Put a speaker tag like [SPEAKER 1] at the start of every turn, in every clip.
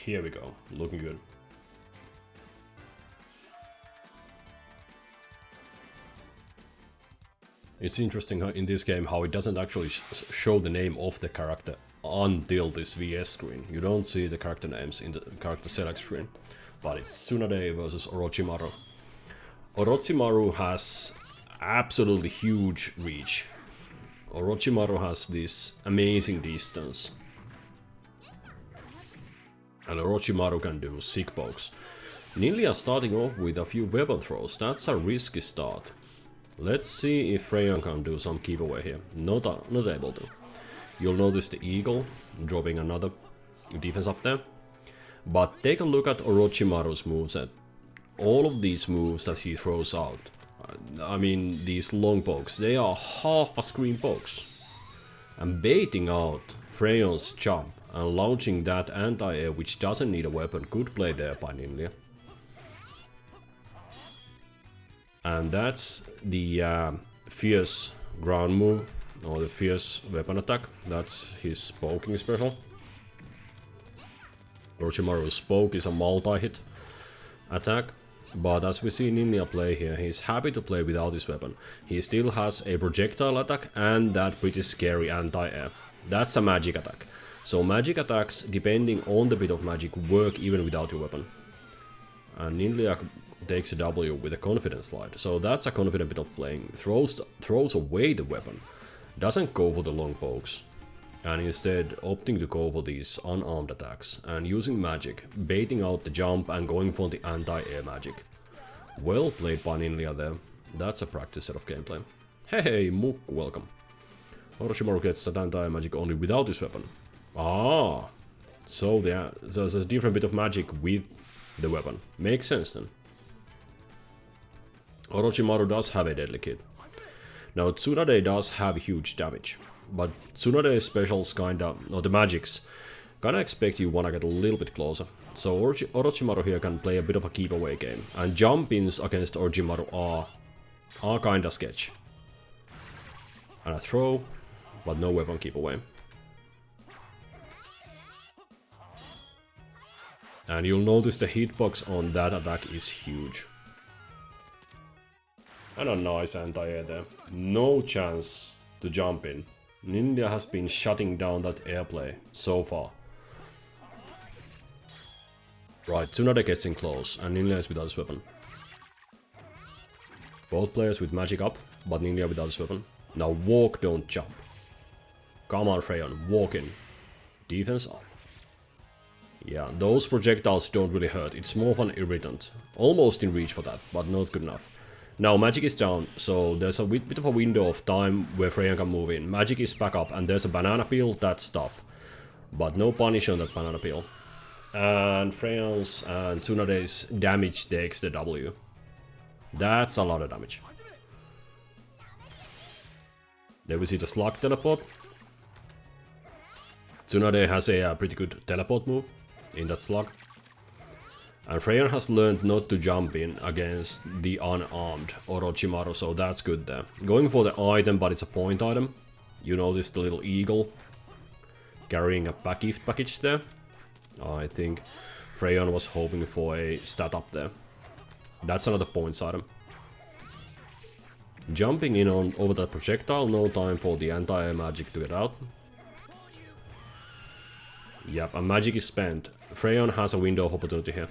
[SPEAKER 1] Here we go, looking good. It's interesting in this game how it doesn't actually show the name of the character until this VS screen. You don't see the character names in the character select screen. But it's Tsunade versus Orochimaru. Orochimaru has absolutely huge reach. Orochimaru has this amazing distance. And Orochimaru can do sick pokes. Ninja starting off with a few weapon throws. That's a risky start. Let's see if Freyon can do some keep away here. Not able to. You'll notice the eagle dropping another defense up there. But take a look at Orochimaru's moveset. All of these moves that he throws out, I mean these long pokes, they are half a screen pokes. And baiting out Freyon's jump and launching that anti-air which doesn't need a weapon, good play there by Ninja. And that's the fierce ground move, or the fierce weapon attack. That's his poking special. Orochimaru's poke is a multi-hit attack, but as we see Ninja play here, he's happy to play without his weapon. He still has a projectile attack and that pretty scary anti-air. That's a magic attack. So magic attacks, depending on the bit of magic, work even without your weapon. And Ninja takes a W with a confidence slide. So that's a confident bit of playing. Throws away the weapon. Doesn't go for the long pokes. And instead opting to go for these unarmed attacks. And using magic, baiting out the jump and going for the anti-air magic. Well played by Ninja there. That's a practice set of gameplay. Hey, Mukku, welcome. Orochimaru gets that anti-air magic only without his weapon. Ah, so there's a different bit of magic with the weapon. Makes sense then. Orochimaru does have a deadly kit. Now Tsunade does have huge damage, but Tsunade's specials kinda, or the magics, kinda expect you wanna get a little bit closer. So Orochimaru here can play a bit of a keep away game, and jump-ins against Orochimaru are kinda sketch. And a throw, but no weapon keep away. And you'll notice the hitbox on that attack is huge. And a nice anti-air there. No chance to jump in. Ninja has been shutting down that airplay so far. Right, Tsunade gets in close, and Ninja is without his weapon. Both players with magic up, but Ninja without his weapon. Now walk, don't jump. Come on, Freyon, walk in. Defense up. Yeah, those projectiles don't really hurt, it's more of an irritant. Almost in reach for that, but not good enough. Now magic is down, so there's a bit of a window of time where Freyon can move in. Magic is back up, and there's a banana peel, that's tough. But no punish on that banana peel. And Freyon's and Tsunade's damage takes the W. That's a lot of damage. There we see the slug teleport. Tsunade has a pretty good teleport move in that slug. And Freyon has learned not to jump in against the unarmed Orochimaru, so that's good there. Going for the item, but it's a point item. You notice the little eagle carrying a gift package there. I think Freyon was hoping for a stat up there. That's another points item. Jumping in on over that projectile, no time for the anti-air magic to get out. Yep, and magic is spent. Freyon has a window of opportunity here.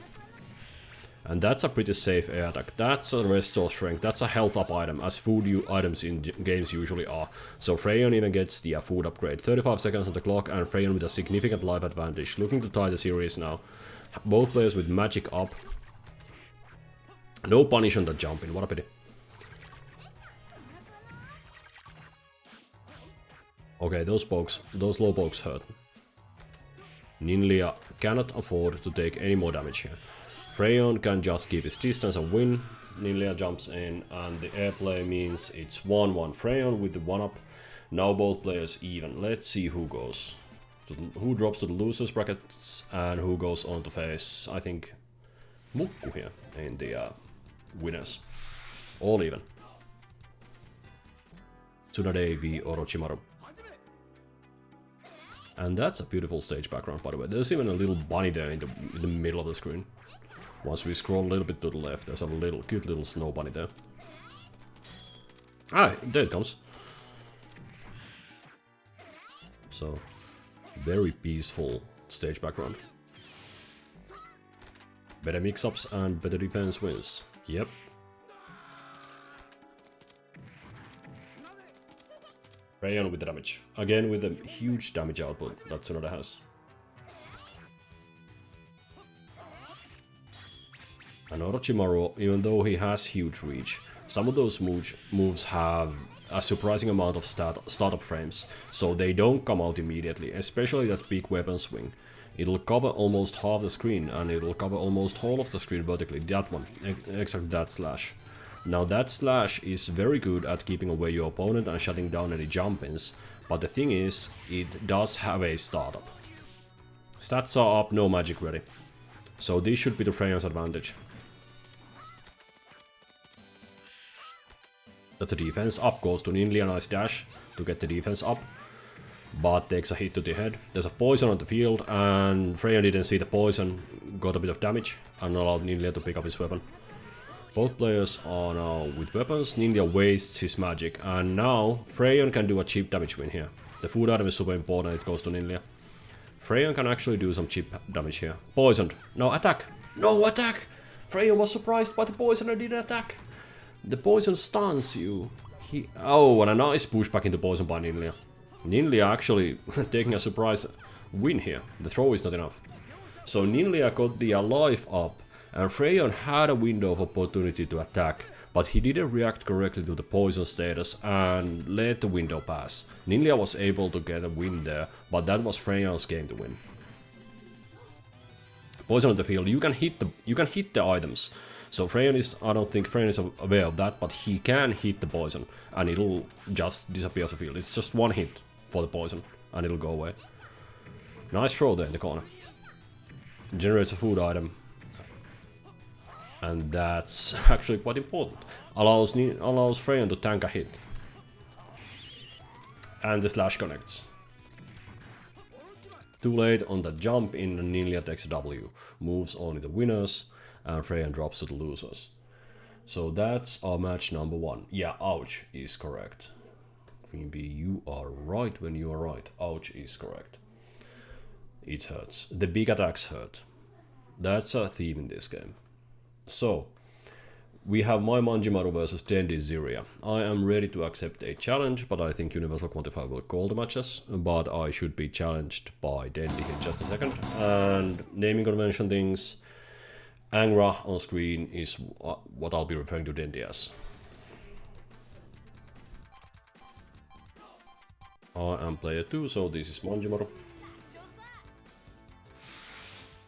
[SPEAKER 1] And that's a pretty safe air attack. That's a restore strength. That's a health up item, as food items in games usually are. So Freyon even gets the food upgrade. 35 seconds on the clock, and Freyon with a significant life advantage. Looking to tie the series now. Both players with magic up. No punish on the jump in, what a pity. Okay, those low pokes hurt. Ninja cannot afford to take any more damage here. Freyon can just keep his distance and win. Ninja jumps in, and the airplay means it's 1-1 Freyon with the 1-up. Now both players even. Let's see who goes. Who drops to the losers brackets and who goes on to face, I think, Mukku here in the winners. All even. Tsunade v Orochimaru. And that's a beautiful stage background, by the way. There's even a little bunny there in the middle of the screen. Once we scroll a little bit to the left, there's a cute little snow bunny there. Ah, there it comes. So, very peaceful stage background. Better mix-ups and better defense wins. Yep. Rayon with the damage. Again with a huge damage output that Tsunoda has. And Orochimaru, even though he has huge reach, some of those moves have a surprising amount of startup frames, so they don't come out immediately, especially that big weapon swing. It'll cover almost half the screen, and it'll cover almost whole of the screen vertically, that one, exactly that slash. Now that slash is very good at keeping away your opponent and shutting down any jump-ins, but the thing is, it does have a startup. Stats are up, no magic ready. So this should be the Freyon's advantage. That's a defense. Up goes to Ninlia, nice dash to get the defense up. But takes a hit to the head. There's a poison on the field, and Freyon didn't see the poison, got a bit of damage, and allowed Ninlia to pick up his weapon. Both players are now with weapons. Ninja wastes his magic, and now Freyon can do a cheap damage win here. The food item is super important, it goes to Ninja. Freyon can actually do some cheap damage here. Poisoned. No, attack! No, attack! Freyon was surprised by the poison and didn't attack. The poison stuns you. Oh, and a nice pushback into poison by Ninja. Ninja actually taking a surprise win here. The throw is not enough. So Ninja got the alive up, and Freyon had a window of opportunity to attack, but he didn't react correctly to the poison status and let the window pass. Ninja was able to get a win there, but that was Freyon's game to win. Poison on the field, you can hit the items. So Freyon is, I don't think Freyon is aware of that, but he can hit the poison and it'll just disappear off the field. It's just one hit for the poison and it'll go away. Nice throw there in the corner. Generates a food item. And that's actually quite important. Allows Freyon to tank a hit. And the slash connects. Too late on the jump in, Ninja takes a W. Moves only the winners, and Freyon drops to the losers. So that's our match number 1. Yeah, ouch is correct. Greenbee, you are right when you are right. Ouch is correct. It hurts. The big attacks hurt. That's a theme in this game. So, we have my Manjimaru versus Dendi Ziria. I am ready to accept a challenge, but I think Universal Quantifier will call the matches, but I should be challenged by Dendi in just a second. And naming convention things, Angra on screen is what I'll be referring to Dendi as. I am player 2, so this is Manjimaru.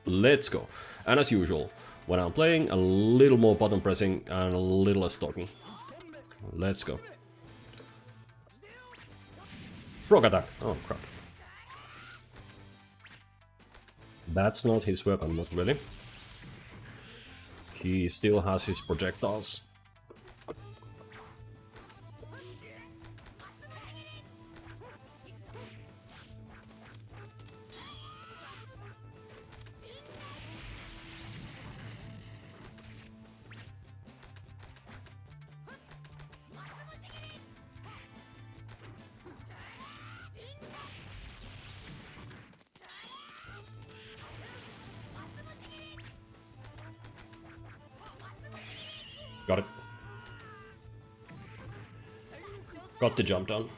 [SPEAKER 1] Let's go. And as usual, when I'm playing, a little more button pressing and a little less talking. Let's go. Rock attack. Oh crap. That's not his weapon, not really. He still has his projectiles. Got it. Got the jump down.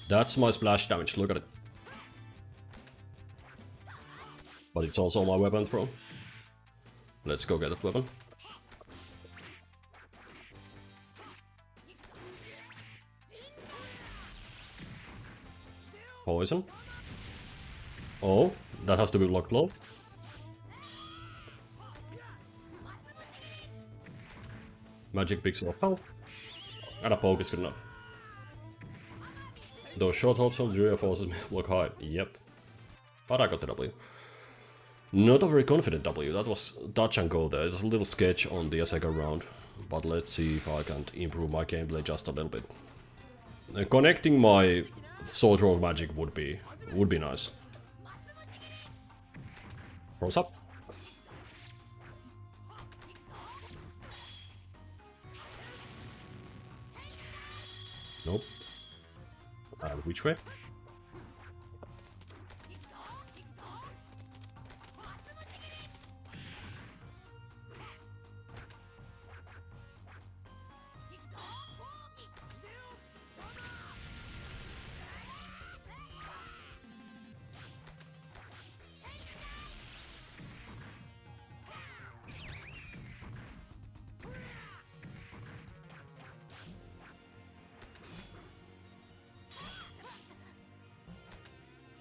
[SPEAKER 1] That's my splash damage, look at it. But it's also my weapon throw. Let's go get that weapon. Poison. Oh, that has to be blocked low. Magic pixel of health. And a poke is good enough. Those short hops of Juria forces me to block high. Yep. But I got the W. Not a very confident W. That was touch and go there. Just a little sketch on the second round. but let's see if I can improve my gameplay just a little bit. Connecting my Sword Roll magic would be nice. Rolls up. Nope. And which way?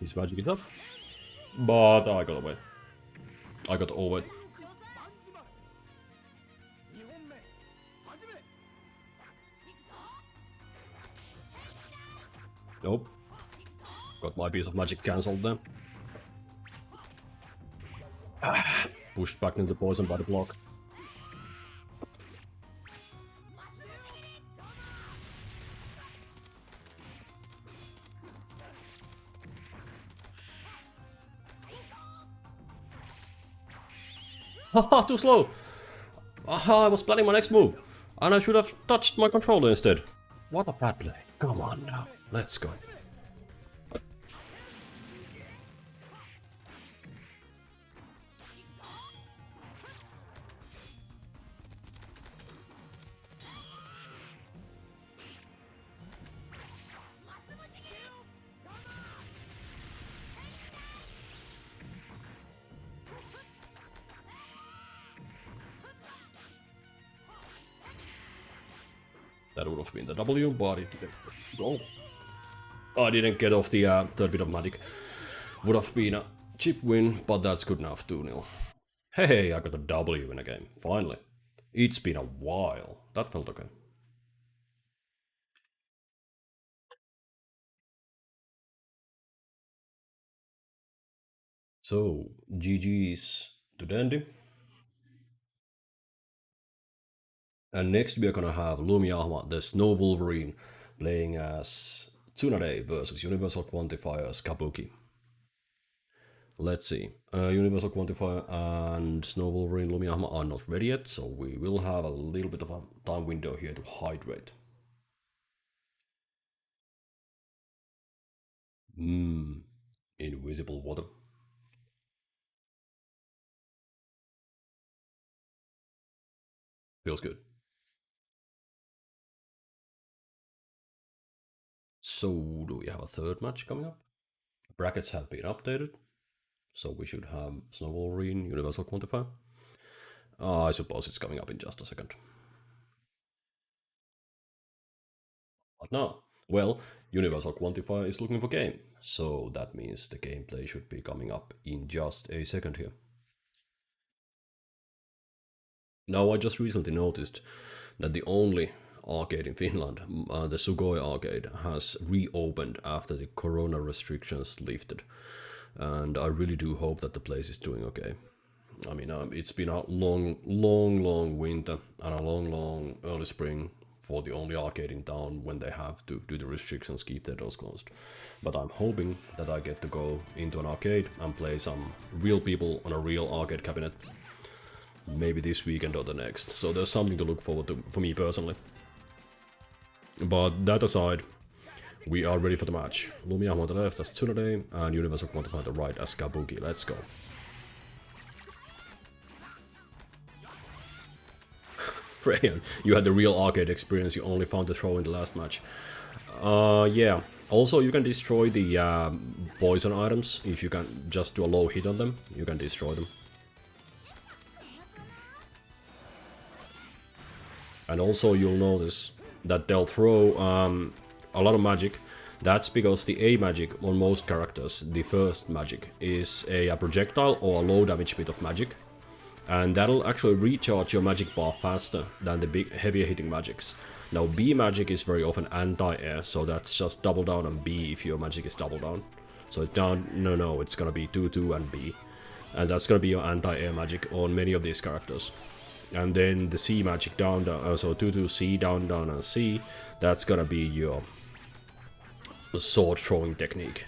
[SPEAKER 1] His magic is up. But I got away. I got over it. Nope. Got my piece of magic cancelled then. Pushed back into poison by the block. Haha, too slow! Aha, I was planning my next move. And I should have touched my controller instead. What a bad play. Come on now. Let's go. That would have been the W, but it didn't go. I didn't get off the third bit of magic. Would have been a chip win, but that's good enough, 2-0. Hey, I got a W in a game, finally. It's been a while. That felt okay. So, GG's to Dandy. And next we are gonna have Lumiahma, the Snow Wolverine, playing as Tsunade versus Universal Quantifier's Kabuki. Let's see. Universal Quantifier and Snow Wolverine Lumiahma are not ready yet, so we will have a little bit of a time window here to hydrate. Invisible water. Feels good. So, do we have a third match coming up? Brackets have been updated, so we should have Snow Wolverine, Universal Quantifier. I suppose it's coming up in just a second. But no. Well, Universal Quantifier is looking for game, so that means the gameplay should be coming up in just a second here. Now, I just recently noticed that the only arcade in Finland, the Sugoi arcade, has reopened after the corona restrictions lifted. And I really do hope that the place is doing okay. I mean, it's been a long winter and a long early spring for the only arcade in town when they have to, due to restrictions, keep their doors closed. But I'm hoping that I get to go into an arcade and play some real people on a real arcade cabinet. Maybe this weekend or the next. So there's something to look forward to for me personally. But that aside, we are ready for the match. Lumiahma on the left as Tsunade and Universal Quantifier on the right as Kabuki. Let's go. Rayan, you had the real arcade experience, you only found the throw in the last match. Yeah. Also, you can destroy the poison items. If you can just do a low hit on them, you can destroy them. And also you'll notice that they'll throw a lot of magic. That's because the A magic on most characters, the first magic, is a projectile or a low damage bit of magic. And that'll actually recharge your magic bar faster than the big heavier hitting magics. Now B magic is very often anti-air, so that's just double down on B if your magic is double down. So it's down, no, it's gonna be 2-2 and B. And that's gonna be your anti-air magic on many of these characters. And then the C magic down, down, so 2-2 C, down, down, and C. That's gonna be your sword throwing technique.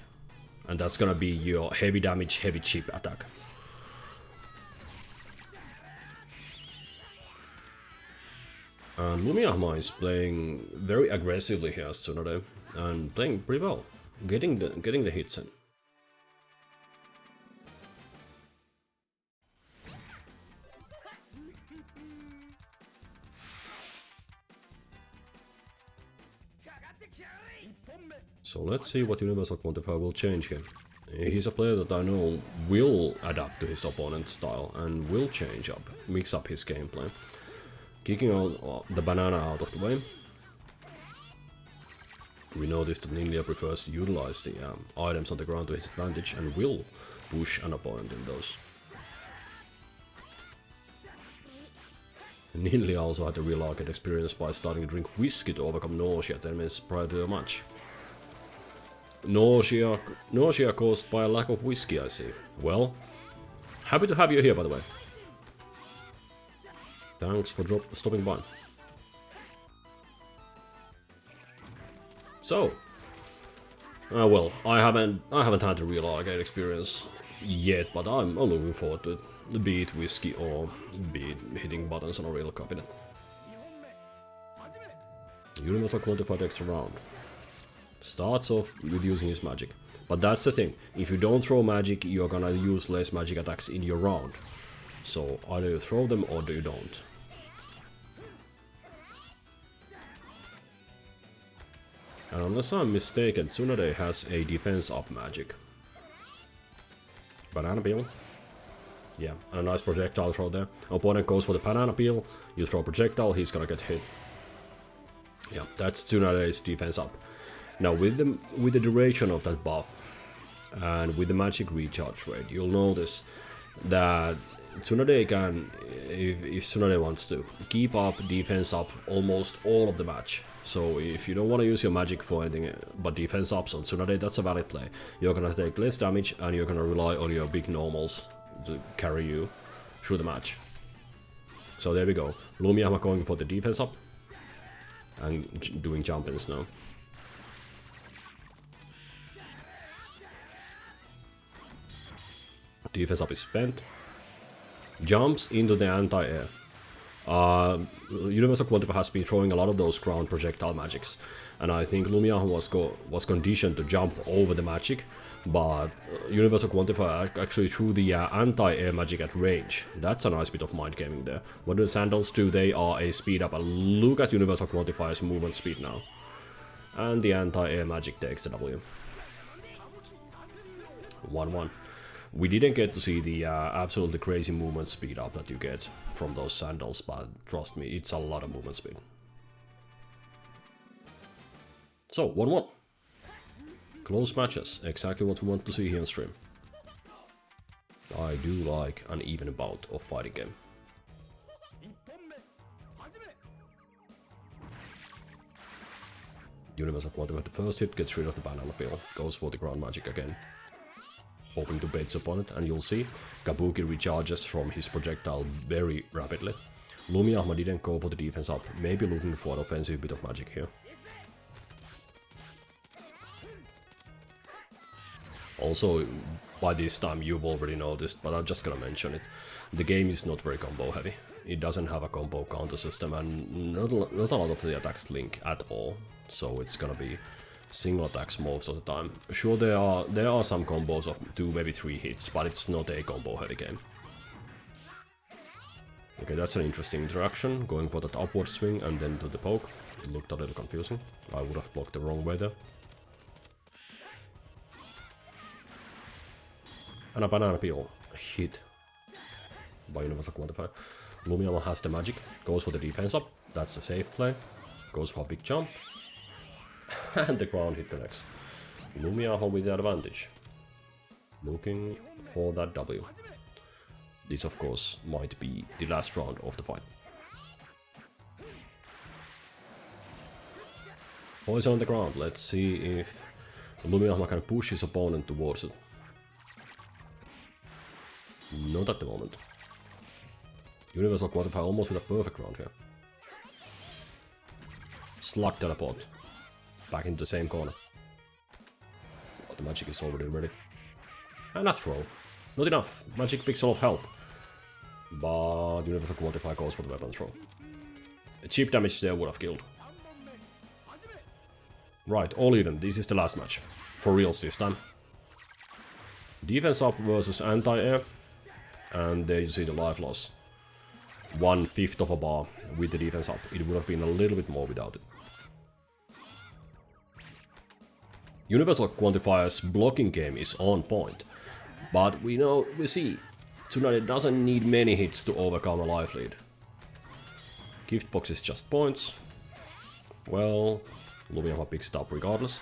[SPEAKER 1] And that's gonna be your heavy damage, heavy chip attack. And Lumiyama is playing very aggressively here as Tsunade, and playing pretty well, getting the hits in. So let's see what Universal Quantifier will change here. He's a player that I know will adapt to his opponent's style and will change up, mix up his gameplay. Kicking out the banana out of the way. We noticed that Ninja prefers to utilize the items on the ground to his advantage and will push an opponent in those. Ninja also had a real arcade experience by starting to drink whiskey to overcome nausea 10 minutes prior to a match. Nausea caused by a lack of whiskey, I see. Well, happy to have you here, by the way. Thanks for stopping by. So, well, I haven't had the real arcade experience yet, but I'm looking forward to it. Be it whiskey or be it hitting buttons on a real cabinet. Universal Quantified extra round. Starts off with using his magic. But that's the thing, if you don't throw magic, you're gonna use less magic attacks in your round. So either you throw them or you don't. And unless I'm mistaken, Tsunade has a defense up magic. Banana peel. Yeah, and a nice projectile throw there. Opponent goes for the banana peel, you throw projectile, he's gonna get hit. Yeah, that's Tsunade's defense up. Now with the duration of that buff and with the magic recharge rate, you'll notice that Tsunade can, if Tsunade wants to, keep up defense up almost all of the match. So if you don't want to use your magic for anything but defense ups on Tsunade, that's a valid play. You're gonna take less damage and you're gonna rely on your big normals to carry you through the match. So there we go. Lumiyama going for the defense up and doing jump-ins now. Defense up is spent. Jumps into the anti-air. Universal Quantifier has been throwing a lot of those ground projectile magics, and I think Lumiyama was conditioned to jump over the magic, but Universal Quantifier actually threw the anti-air magic at range. That's a nice bit of mind gaming there. What do the sandals do? They are a speed up, and look at Universal Quantifier's movement speed now. And the anti-air magic takes the W. 1-1. We didn't get to see the absolutely crazy movement speed up that you get from those sandals, but trust me, it's a lot of movement speed. So, 1-1. Close matches, exactly what we want to see here on stream. I do like an even bout of fighting game. Universal Quantifier, the first hit gets rid of the banana peel, goes for the ground magic again. Hoping to bait his opponent, and you'll see Kabuki recharges from his projectile very rapidly. Lumiyama didn't go for the defense up, maybe looking for an offensive bit of magic here. Also, by this time you've already noticed, but I'm just gonna mention it. The game is not very combo heavy. It doesn't have a combo counter system, and not a lot of the attacks link at all. So it's gonna be single attacks most of the time. Sure, there are some combos of 2, maybe 3 hits, but it's not a combo heavy game. Okay, that's an interesting interaction, going for that upward swing and then to the poke. It looked a little confusing. I would have blocked the wrong way there. And a banana peel hit by Universal Quantifier. Lumiyama has the magic, goes for the defense up, that's a safe play. Goes for a big jump. And the ground hit connects. Lumiyama with the advantage. Looking for that W. This of course might be the last round of the fight. Poison on the ground, let's see if Lumiyama can push his opponent towards it. Not at the moment. Universal qualifier almost with a perfect round here. Slug teleport. Back into the same corner. But the magic is already ready. And a throw. Not enough. Magic picks a lot of health. But Universal qualifier goes for the weapon throw. A cheap damage there would have killed. Right, all even. This is the last match. For reals this time. Defense up versus anti-air. And there you see the life loss. 1/5 of a bar with the defense up. It would have been a little bit more without it. Universal Quantifier's blocking game is on point. But we see, Tsunade doesn't need many hits to overcome a life lead. Gift box is just points. Well, Lumiyama picks it up regardless.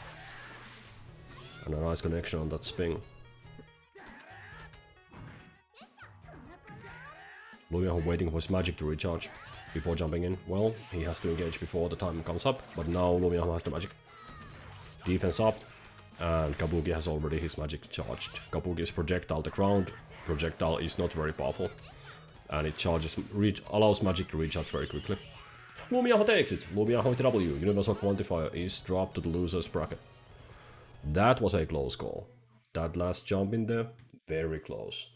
[SPEAKER 1] And a nice connection on that spin. Lumiyama waiting for his magic to recharge before jumping in. Well, he has to engage before the time comes up, but now Lumiyama has the magic. Defense up, and Kabuki has already his magic charged. Kabuki's projectile the ground. Projectile is not very powerful, and it allows magic to recharge very quickly. Lumiyama takes it. Lumiyama with W. Universal Quantifier is dropped to the loser's bracket. That was a close call. That last jump in there, very close.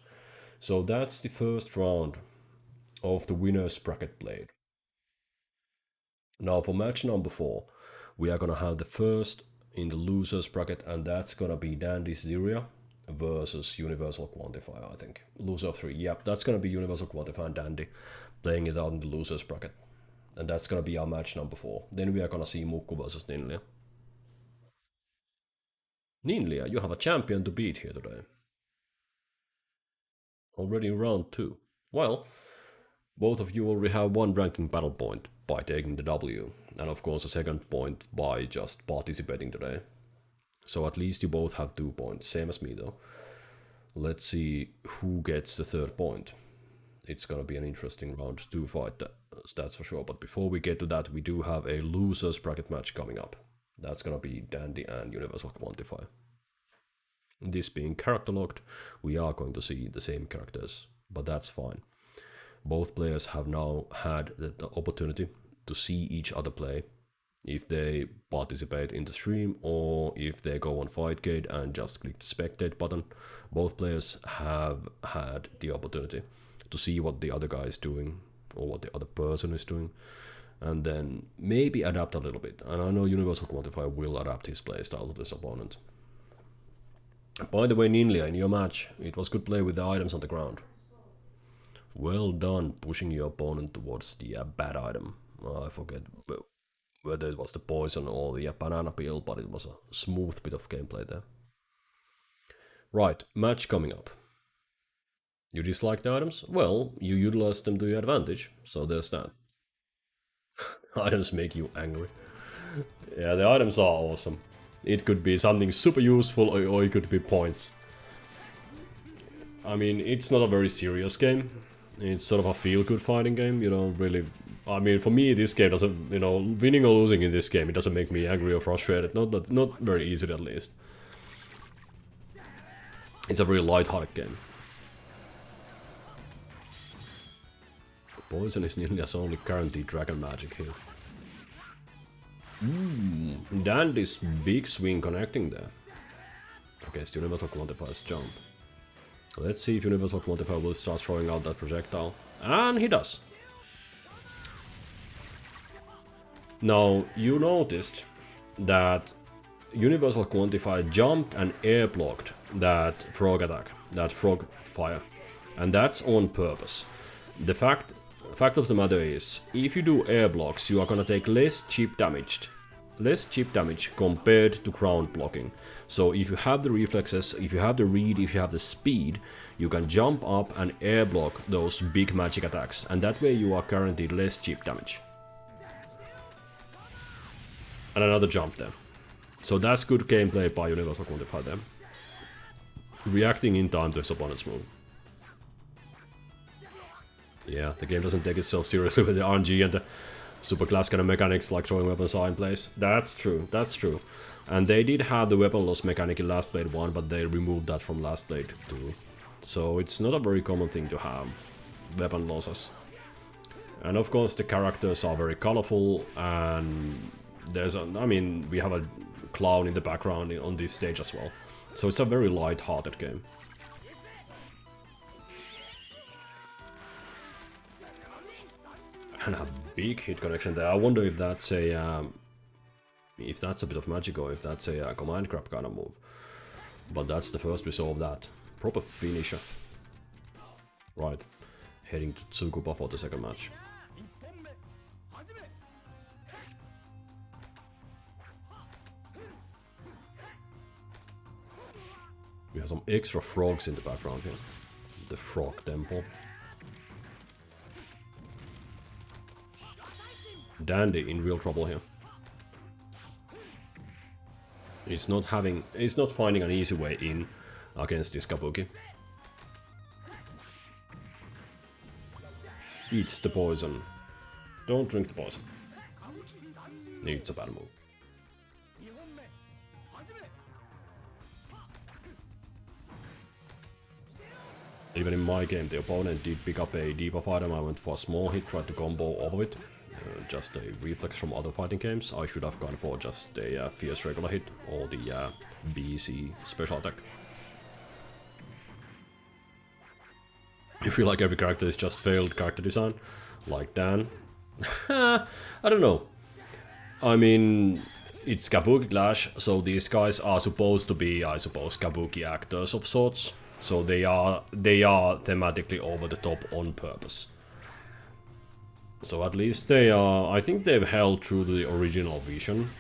[SPEAKER 1] So that's the first round of the winner's bracket played. Now for match number 4, we are gonna have the first in the loser's bracket, and that's gonna be Dandy Zyria versus Universal Quantifier, I think. Loser of 3, yep, that's gonna be Universal Quantifier and Dandy playing it out in the loser's bracket. And that's gonna be our match number 4. Then we are gonna see Mukku versus Ninlia. Ninlia, you have a champion to beat here today. Already in round 2. Well, both of you already have one ranking battle point by taking the W, and of course a second point by just participating today. So at least you both have 2 points, same as me though. Let's see who gets the 3rd point. It's gonna be an interesting round 2 fight, that's for sure. But before we get to that, we do have a losers bracket match coming up. That's gonna be Dandy and Universal Quantifier. This being character locked, we are going to see the same characters, but that's fine. Both players have now had the opportunity to see each other play, if they participate in the stream or if they go on Fightgate and just click the spectate button. Both players have had the opportunity to see what the other guy is doing or what the other person is doing, and then maybe adapt a little bit. And I know Universal Quantifier will adapt his playstyle to this opponent. By the way, Ninlia, in your match, it was good play with the items on the ground. Well done pushing your opponent towards the bad item. I forget whether it was the poison or the banana peel, but it was a smooth bit of gameplay there. Right, match coming up. You dislike the items? Well, you utilize them to your advantage, so there's that. Items make you angry. Yeah, the items are awesome. It could be something super useful, or it could be points. I mean, it's not a very serious game. It's sort of a feel-good fighting game, you know, really. I mean, for me, this game doesn't, you know, winning or losing in this game, it doesn't make me angry or frustrated. Not very easily, at least. It's a really light-hearted game. Poison is Ninja's only guaranteed dragon magic here. Dandy's big swing connecting there against Universal Quantifier's jump. Let's see if Universal Quantifier will start throwing out that projectile. And he does. Now, you noticed that Universal Quantifier jumped and air blocked that frog attack, that frog fire. And that's on purpose. The fact of the matter is, if you do air blocks, you are gonna take less chip damage compared to ground blocking. So if you have the reflexes, if you have the read, if you have the speed, you can jump up and air block those big magic attacks, and that way you are guaranteed less chip damage. And another jump there. So that's good gameplay by Universal Quantifier there. Reacting in time to his opponent's move. Yeah, the game doesn't take itself seriously with the RNG and the super class kind of mechanics like throwing weapons are in place. That's true, that's true. And they did have the weapon loss mechanic in Last Blade 1, but they removed that from Last Blade 2. So it's not a very common thing to have weapon losses And of course the characters are very colorful, and there's I mean, we have a clown in the background on this stage as well. So it's a very light-hearted game. And a big hit connection there. I wonder if that's a bit of magic, or if that's a command grab kind of move. But that's the first we saw of that. Proper finisher. Right. Heading to Tsukuba for the second match. We have some extra frogs in the background here. The frog temple. Dandy in real trouble here. He's not finding an easy way in against this Kabuki. Eats the poison. Don't drink the poison. It's a bad move. Even in my game, the opponent did pick up a debuff item. I went for a small hit, tried to combo off of it. Just a reflex from other fighting games. I should have gone for just a fierce regular hit or the BC special attack. I feel like every character is just failed character design, like Dan. I don't know. I mean, it's Kabuki Klash, so these guys are supposed to be, I suppose, Kabuki actors of sorts. So they are thematically over the top on purpose. So at least they are, I think they've held true to the original vision.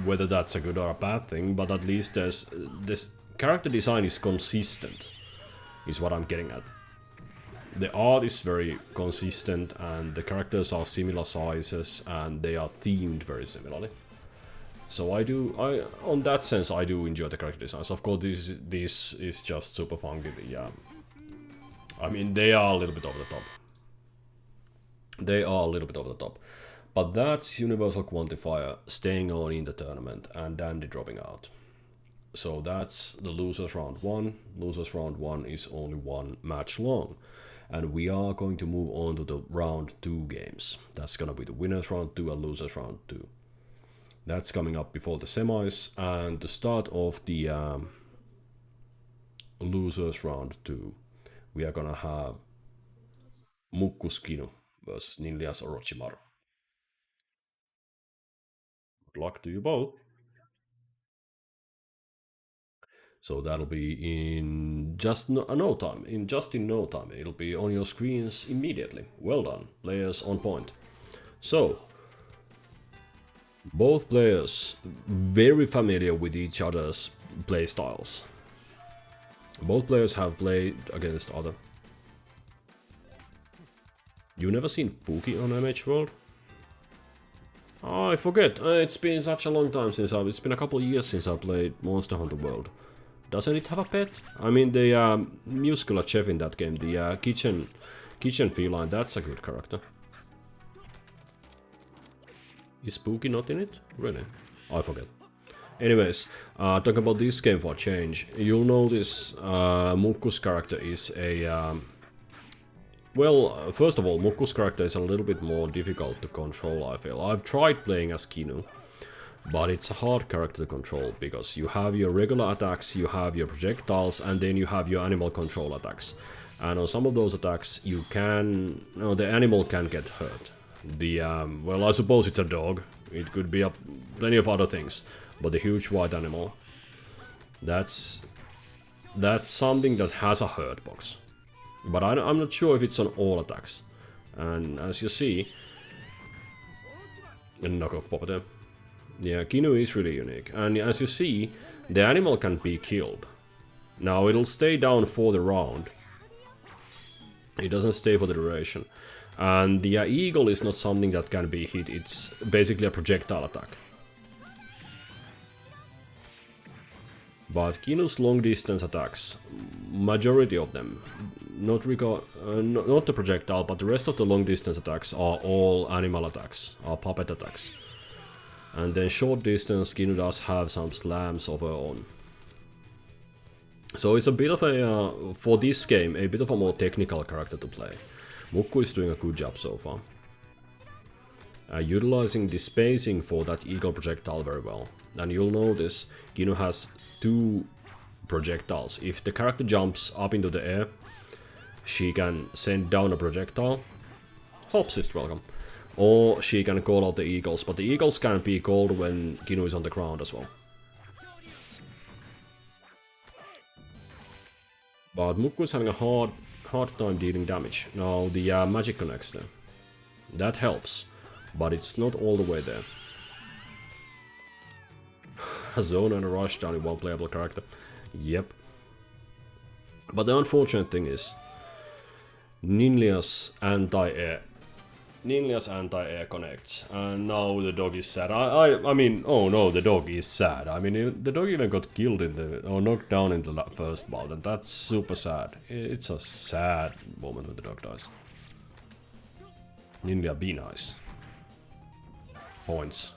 [SPEAKER 1] Whether that's a good or a bad thing, but at least this character design is consistent, is what I'm getting at. The art is very consistent, and the characters are similar sizes, and they are themed very similarly. So on that sense, I do enjoy the character designs. Of course, this is just super funky. I mean, they are a little bit over the top. They are a little bit over the top. But that's Universal Quantifier staying on in the tournament and Dandy dropping out. So that's the losers round 1. Losers round 1 is only one match long. And we are going to move on to the round 2 games. That's gonna be the winners round 2 and losers round 2. That's coming up before the semis. And to start off the losers round 2, we are gonna have Mukkuskinu versus Ninjas Orochimaru. Good luck to you both. So that'll be in just no time. In no time. It'll be on your screens immediately. Well done. Players on point. So, both players very familiar with each other's playstyles. Both players have played against other. You never seen Pookie on MH World? Oh, I forget. It's been such a long time since it's been a couple of years since I played Monster Hunter World. Doesn't it have a pet? I mean, the muscular chef in that game, the kitchen feline, that's a good character. Is Pookie not in it? Really? I forget. Anyways, talking about this game for a change, you'll notice Mukku's character is a... well, first of all, Mukku's character is a little bit more difficult to control, I feel. I've tried playing as Kinu, but it's a hard character to control, because you have your regular attacks, you have your projectiles, and then you have your animal control attacks. And on some of those attacks, you can... no, the animal can get hurt. The, well, I suppose it's a dog. It could be plenty of other things. But the huge white animal, that's something that has a hurt box. But I'm not sure if it's on all attacks. And as you see... a knockoff puppeteer. Yeah, Kinu is really unique. And as you see, the animal can be killed. Now, it'll stay down for the round. It doesn't stay for the duration. And the eagle is not something that can be hit, it's basically a projectile attack. But Kinu's long distance attacks, majority of them, not the projectile, but the rest of the long distance attacks are all animal attacks, are puppet attacks. And then short distance, Kinu does have some slams of her own. So it's a bit of a, for this game, a bit of a more technical character to play. Mukku is doing a good job so far. utilizing the spacing for that eagle projectile very well. And you'll notice Kino has 2 projectiles. If the character jumps up into the air, she can send down a projectile. Hops is welcome. Or she can call out the eagles, but the eagles can be called when Kino is on the ground as well. But Mukku is having a hard time dealing damage. Now the magic connects there. That helps, but it's not all the way there. A zone and a rush down in one playable character. Yep. But the unfortunate thing is, Ninja's anti-air connects, and now the dog is sad. I mean, oh no, the dog is sad. I mean, the dog even got killed or knocked down in the first bout, and that's super sad. It's a sad moment when the dog dies. Ninja, be nice. Points.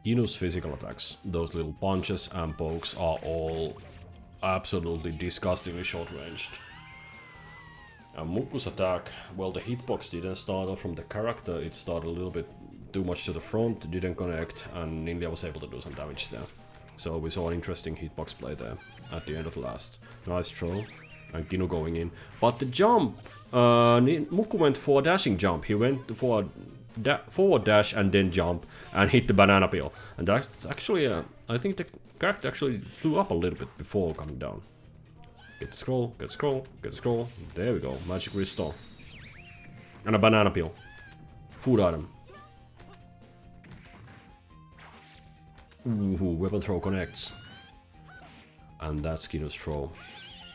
[SPEAKER 1] Kino's physical attacks, those little punches and pokes, are all absolutely disgustingly short-ranged. And Mukku's attack, well, the hitbox didn't start off from the character, it started a little bit too much to the front, didn't connect, and Ninja was able to do some damage there. So we saw an interesting hitbox play there at the end of the last. Nice throw, and Kino going in. But the jump, Mukku went for a dashing jump, he went for a forward dash and then jump and hit the banana peel. And that's actually, I think the character actually flew up a little bit before coming down. Get the scroll, get the scroll, get the scroll. There we go, magic restore. And a banana peel. Food item. Ooh, weapon throw connects. And that's Kino's throw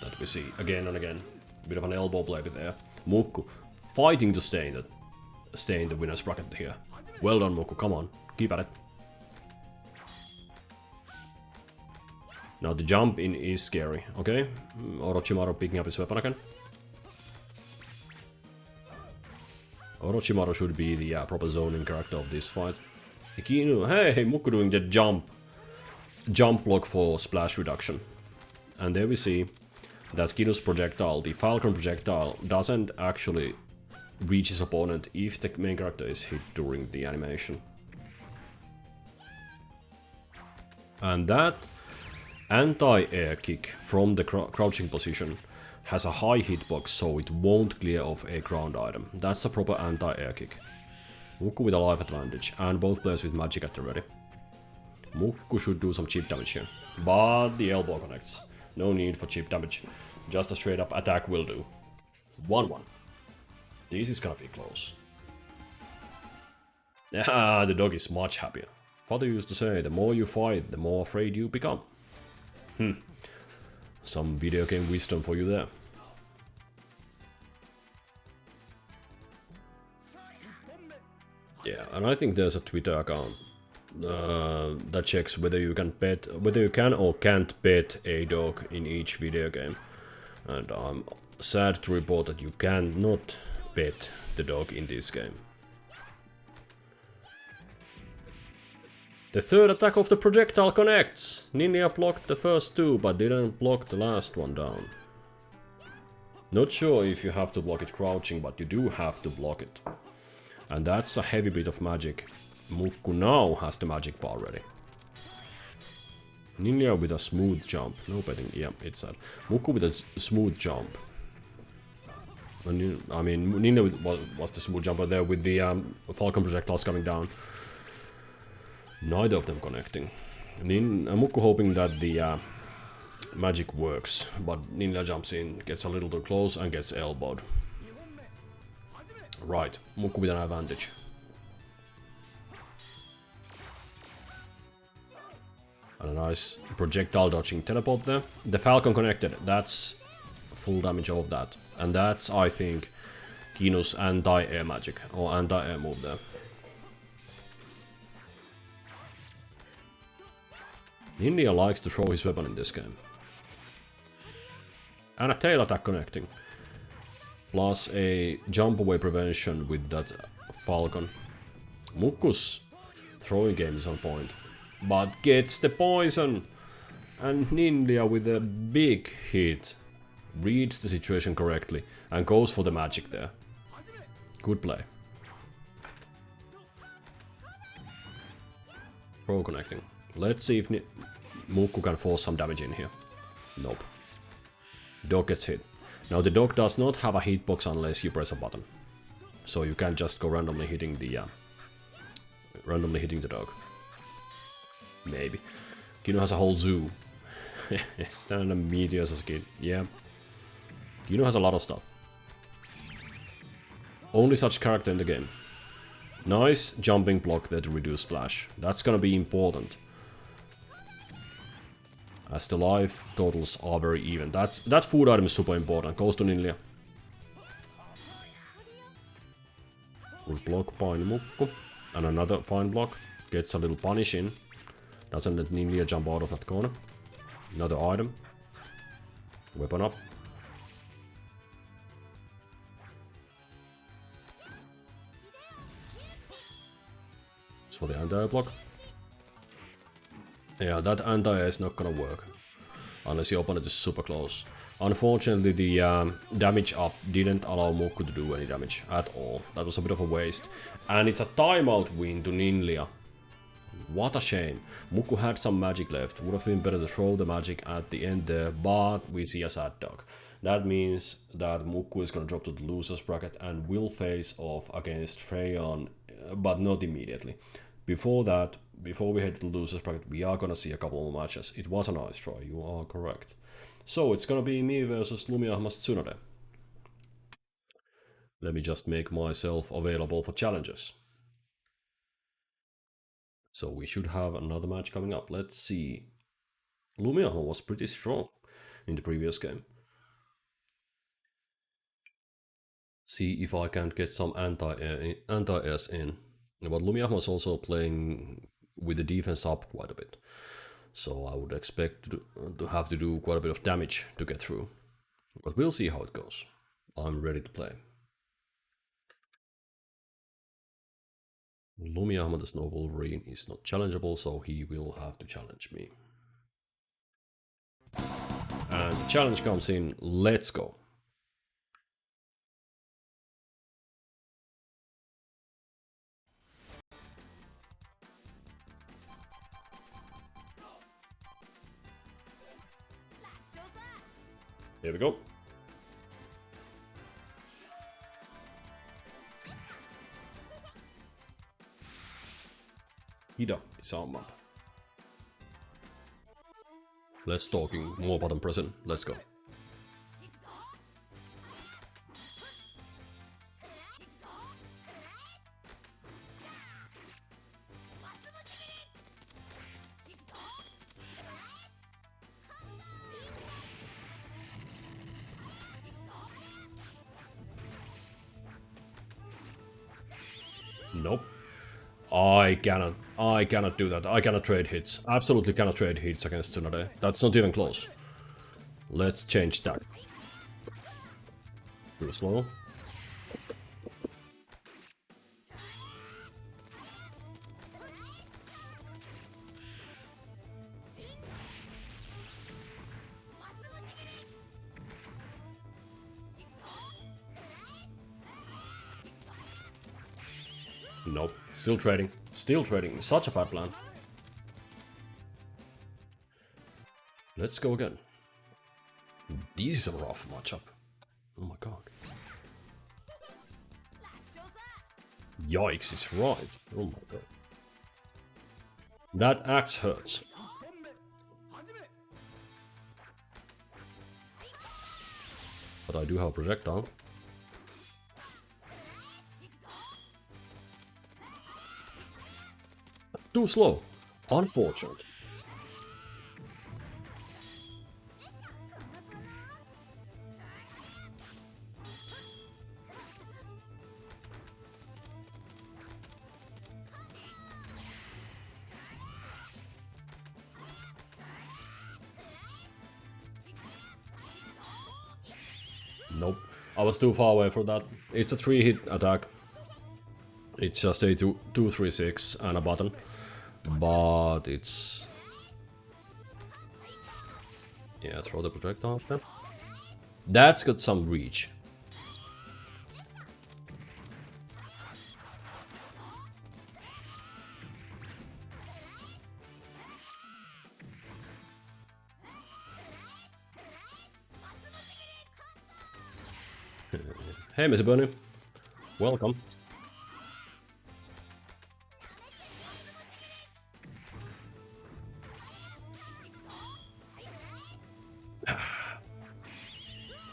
[SPEAKER 1] that we see again and again. Bit of an elbow play there. Mukku fighting to stay in the winner's bracket here. Well done, Mukku, come on, keep at it. Now the jump in is scary, okay? Orochimaru picking up his weapon again. Orochimaru should be the proper zoning character of this fight. Kino, hey, Mukku doing the jump block for splash reduction. And there we see that Kino's projectile, the Falcon projectile, doesn't actually reach his opponent if the main character is hit during the animation. And that anti-air kick from the crouching position has a high hitbox, so it won't clear off a ground item. That's a proper anti-air kick. Mukku with a life advantage, and both players with magic at the ready. Mukku should do some chip damage here, but the elbow connects. No need for chip damage, just a straight up attack will do. 1-1. This is gonna be close. Ah, the dog is much happier. Father used to say, the more you fight, the more afraid you become. Some video game wisdom for you there. Yeah, and I think there's a Twitter account that checks whether you can or can't pet a dog in each video game. And I'm sad to report that you cannot pet the dog in this game. The third attack of the projectile connects! Ninja blocked the first 2, but didn't block the last one down. Not sure if you have to block it crouching, but you do have to block it. And that's a heavy bit of magic. Mukku now has the magic bar ready. Ninja with a smooth jump. No betting, yeah, it's sad. Mukku with a smooth jump. I mean, Ninja was the smooth jumper there with the Falcon projectiles coming down. Neither of them connecting. Mukku hoping that the magic works, but Ninja jumps in, gets a little too close and gets elbowed. Right, Mukku with an advantage. And a nice projectile dodging teleport there. The Falcon connected, that's full damage of that. And that's, I think, Kino's anti-air magic, or anti-air move there. Ninja likes to throw his weapon in this game. And a tail attack connecting. Plus a jump away prevention with that Falcon. Mukku's throwing game is on point. But gets the poison! And Ninja with a big hit. reads the situation correctly, and goes for the magic there. Good play. Pro connecting. Let's see if Mukku can force some damage in here. Nope. Dog gets hit. Now the dog does not have a hitbox unless you press a button. So you can't just go randomly hitting the dog. Maybe. Kino has a whole zoo. Stand meteors as a kid. Yeah. Kino has a lot of stuff. Only such character in the game. Nice jumping block there to reduce splash. That's gonna be important. As the life totals are very even. That food item is super important. Goes to Ninja. Good block by Mukku. And another fine block. Gets a little punish in. Doesn't let Ninja jump out of that corner. Another item. Weapon up. It's for the anti-air block. Yeah, that anti-air is not gonna work. Unless your opponent is super close. Unfortunately, the damage up didn't allow Mukku to do any damage at all. That was a bit of a waste. And it's a timeout win to Ninja. What a shame. Mukku had some magic left. Would have been better to throw the magic at the end there, but we see a sad dog. That means that Mukku is gonna drop to the losers bracket and will face off against Freyon, but not immediately. Before that, before we head to the losers bracket, we are gonna see a couple more matches. It was a nice try, you are correct. So it's gonna be me versus Lumiahmas Tsunade. Let me just make myself available for challenges. So we should have another match coming up. Let's see. Lumiahma was pretty strong in the previous game. See if I can't get some anti-airs in. But Lumiahma is also playing with the defense up quite a bit. So I would expect to have to do quite a bit of damage to get through. But we'll see how it goes. I'm ready to play. Lumiahma the Snow Wolverine is not challengeable, so he will have to challenge me. And the challenge comes in. Let's go. Here we go. Ida is our map. Less talking, more button pressing. Let's go. Nope. I cannot do that. I cannot trade hits. Absolutely cannot trade hits against Tsunade. That's not even close. Let's change that. Too slow. Nope. Still trading. Still trading. Such a bad plan. Let's go again. This is a rough matchup. Oh my god. Yikes is right. Oh my god. That axe hurts. But I do have a projectile. Too slow. Unfortunate. Nope. I was too far away for that. It's a 3-hit attack. It's just a 2-3-6 and a button. But it's... Yeah, throw the projectile there. That's got some reach. Hey, Mr. Bunny. Welcome.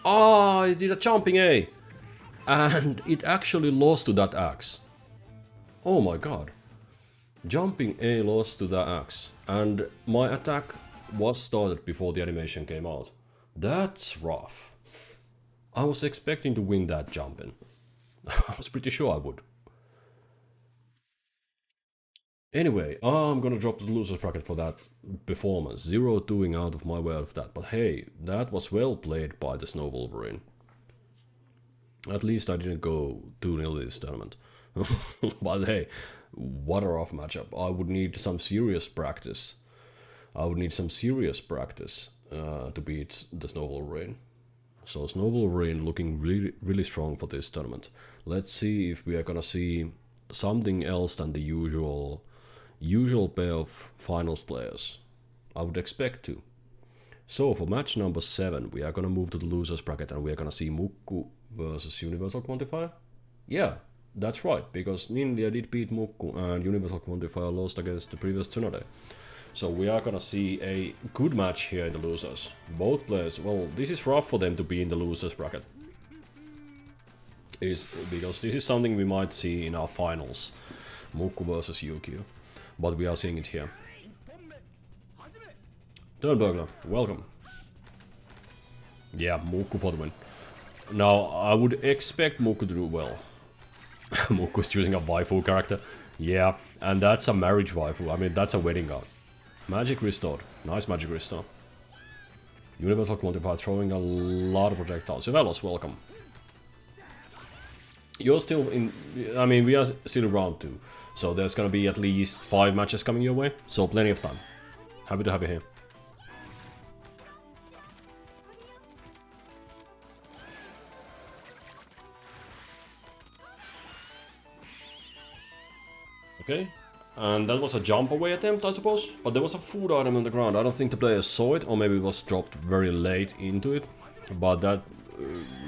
[SPEAKER 1] Oh, it did a jumping A! And it actually lost to that axe. Oh my god. Jumping A lost to that axe. And my attack was started before the animation came out. That's rough. I was expecting to win that jumping. I was pretty sure I would. Anyway, I'm gonna drop the loser's bracket for that performance. 0 doing out of my way of that. But hey, that was well played by the Snow Wolverine. At least I didn't go 2-0 this tournament. But hey, what a rough matchup. I would need some serious practice. To beat the Snow Wolverine. So Snow Wolverine looking really strong for this tournament. Let's see if we are gonna see something else than the usual pair of finals players. I would expect to. So for match number 7, we are gonna move to the losers bracket and we are gonna see Mukku versus Universal Quantifier. Yeah, that's right, because Ninja did beat Mukku and Universal Quantifier lost against the previous Tsunade. So we are gonna see a good match here in the losers. Both players, well, this is rough for them to be in the losers bracket. Because this is something we might see in our finals. Mukku versus Yukio. But we are seeing it here. Turnburglar, welcome. Yeah, Mukku for the win. Now, I would expect Mukku to do well. Mukku's choosing a waifu character. Yeah, and that's a marriage waifu. I mean, that's a wedding gown. Magic restored. Nice magic restore. Universal Quantifier throwing a lot of projectiles. Velos, welcome. You're still in... I mean, we are still in round 2. So there's gonna be at least 5 matches coming your way. So plenty of time. Happy to have you here. Okay. And that was a jump away attempt, I suppose. But there was a food item on the ground. I don't think the players saw it, or maybe it was dropped very late into it. But that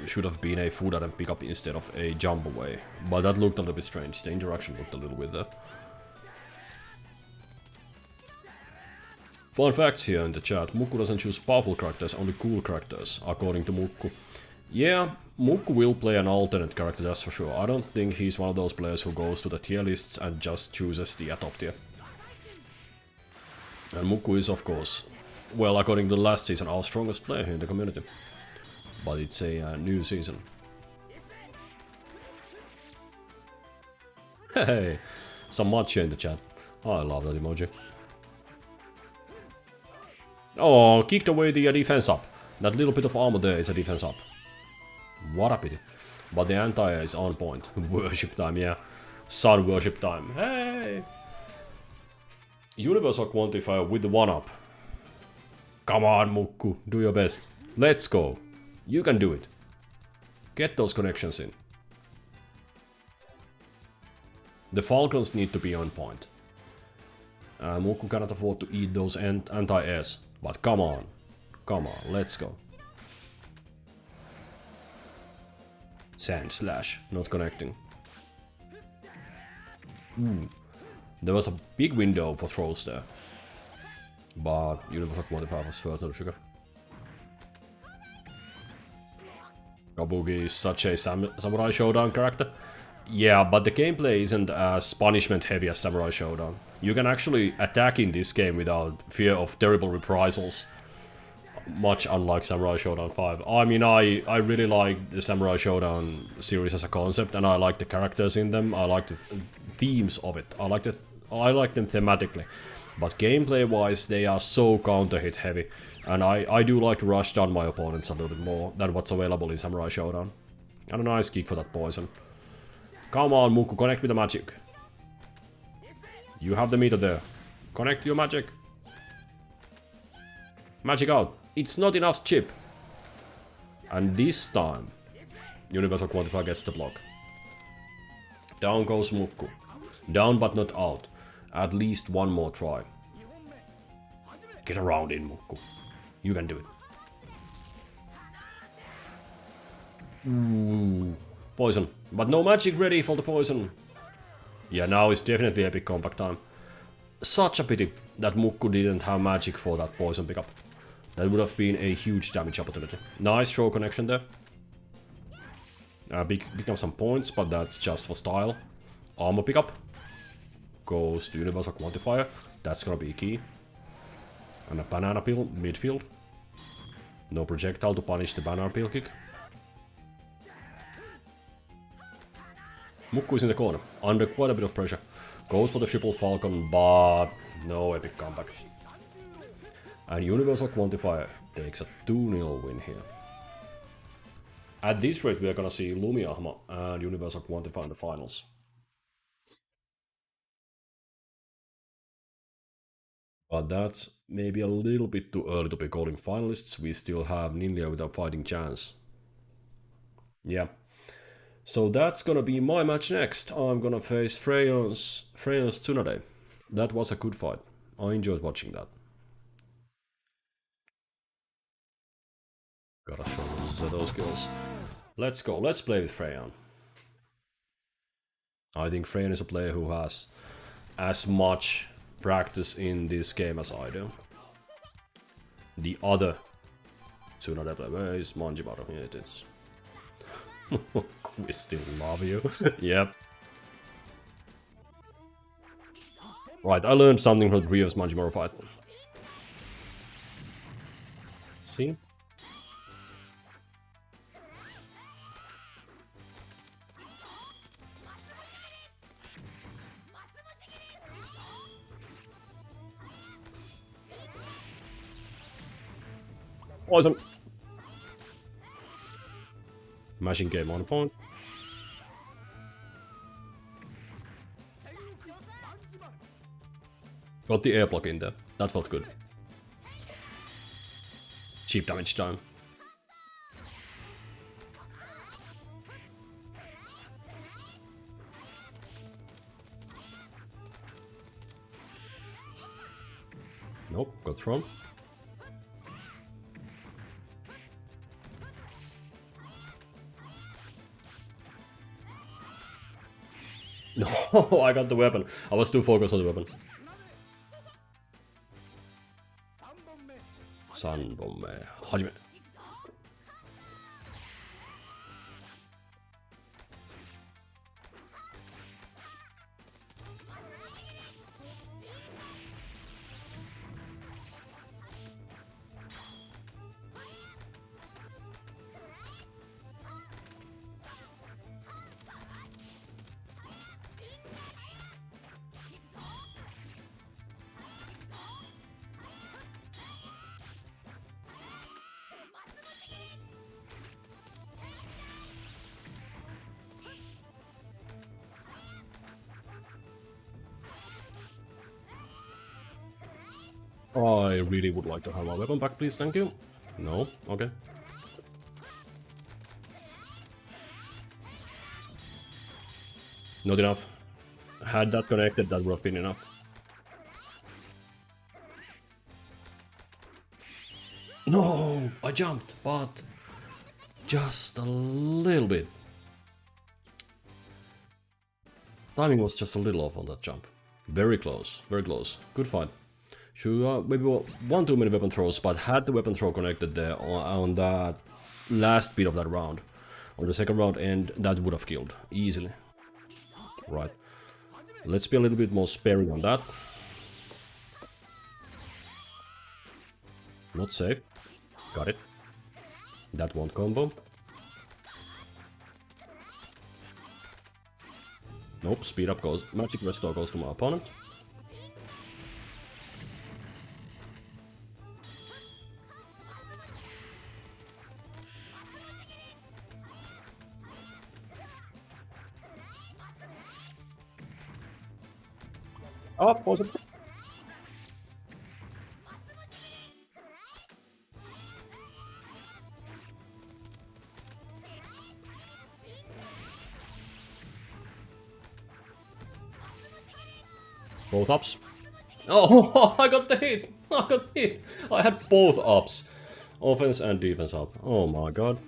[SPEAKER 1] should have been a food item pickup instead of a jump away. But that looked a little bit strange. The interaction looked a little bit there. Fun facts here in the chat. Mukku doesn't choose powerful characters, only cool characters, according to Mukku. Yeah, Mukku will play an alternate character, that's for sure. I don't think he's one of those players who goes to the tier lists and just chooses the top tier. And Mukku is, of course, well, according to the last season, our strongest player here in the community. But it's a new season. Hey, some matcha in the chat. Oh, I love that emoji. Oh, kicked away the defense up. That little bit of armor there is a defense up. What a pity. But the anti-air is on point. Worship time, yeah. Sun worship time. Hey! Universal Quantifier with the 1-up. Come on, Mukku. Do your best. Let's go. You can do it. Get those connections in. The Falcons need to be on point. Mukku cannot afford to eat those anti-airs. But come on. Come on, let's go. Sand slash, not connecting. There was a big window for throws there. But Universal Quantifier was further sugar. Kabuki is such a Samurai Showdown character. Yeah, but the gameplay isn't as punishment heavy as Samurai Showdown. You can actually attack in this game without fear of terrible reprisals. Much unlike Samurai Showdown 5. I mean, I really like the Samurai Showdown series as a concept, and I like the characters in them. I like the themes of it. I like them thematically. But gameplay-wise, they are so counter-hit heavy. And I do like to rush down my opponents a little bit more than what's available in Samurai Showdown. And a nice kick for that poison. Come on, Mukku, connect with the magic. You have the meter there. Connect your magic. Magic out. It's not enough chip. And this time, Universal Quantifier gets the block. Down goes Mukku. Down but not out. At least one more try. Get around in, Mukku. You can do it. Ooh. Poison. But no magic ready for the poison. Yeah, now is definitely epic comeback time. Such a pity that Mukku didn't have magic for that poison pickup. That would have been a huge damage opportunity. Nice throw connection there. Become some points, but that's just for style. Armor pickup. Goes to Universal Quantifier. That's gonna be key. And a banana peel midfield. No projectile to punish the banana peel kick. Mukku is in the corner, under quite a bit of pressure. Goes for the triple falcon, but no epic comeback. And Universal Quantifier takes a 2-0 win here. At this rate, we are gonna see Lumiahma and Universal Quantifier in the finals. But that's maybe a little bit too early to be calling finalists. We still have Ninja with a fighting chance. Yeah. So that's gonna be my match next. I'm gonna face Freyon's Tsunade. That was a good fight. I enjoyed watching that. Gotta show those skills. Let's go, let's play with Freyon. I think Freyon is a player who has as much practice in this game as I do. The other Tsunade player, where is Manjimaru? Yeah, it is. We still love you. Yep. Right, I learned something from the previous Manjimaru fight. See? Poison. Mashing game on point. Got the air block in there. That felt good. Cheap damage time. Nope, got thrown. No, I got the weapon. I was too focused on the weapon. Sunbomb. Hajime. I really would like to have my weapon back, please, thank you. No? Okay. Not enough. Had that connected, that would have been enough. No! I jumped, but just a little bit. Timing was just a little off on that jump. Very close, very close. Good fight. Should maybe one too many weapon throws, but had the weapon throw connected there on that last bit of that round, on the second round end, that would have killed easily. Right. Let's be a little bit more sparing on that. Not safe. Got it. That won't combo. Nope, speed up goes. Magic restore goes to my opponent. Oh, pause it. both ups. Oh, I got the hit! I got hit! I had both ups. Offense and defense up. Oh my god.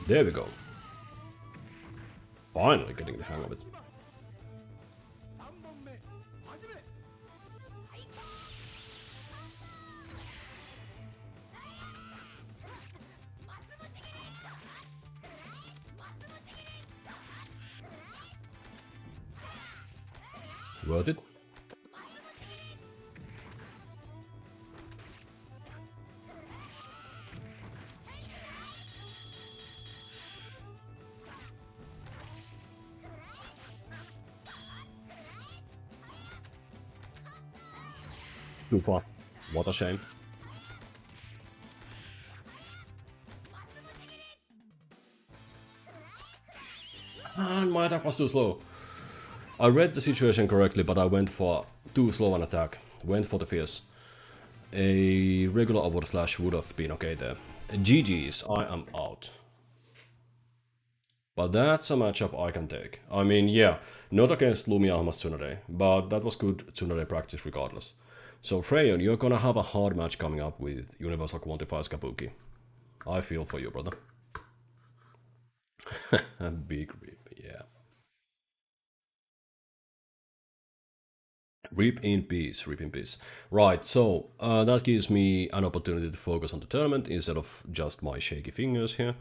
[SPEAKER 1] There we go. Finally getting the hang of it. Worth it? Too far. What a shame. And my attack was too slow. I read the situation correctly, but I went for too slow an attack. Went for the fierce. A regular upward slash would have been okay there. GG's, I am out. But that's a matchup I can take. I mean, yeah, not against Lumiahma's Tsunade, but that was good Tsunade practice regardless. So Freyon, you're gonna have a hard match coming up with Universal Quantifier's Kabuki. I feel for you, brother. Big rip, yeah. Rip in peace, rip in peace. Right, so that gives me an opportunity to focus on the tournament instead of just my shaky fingers here.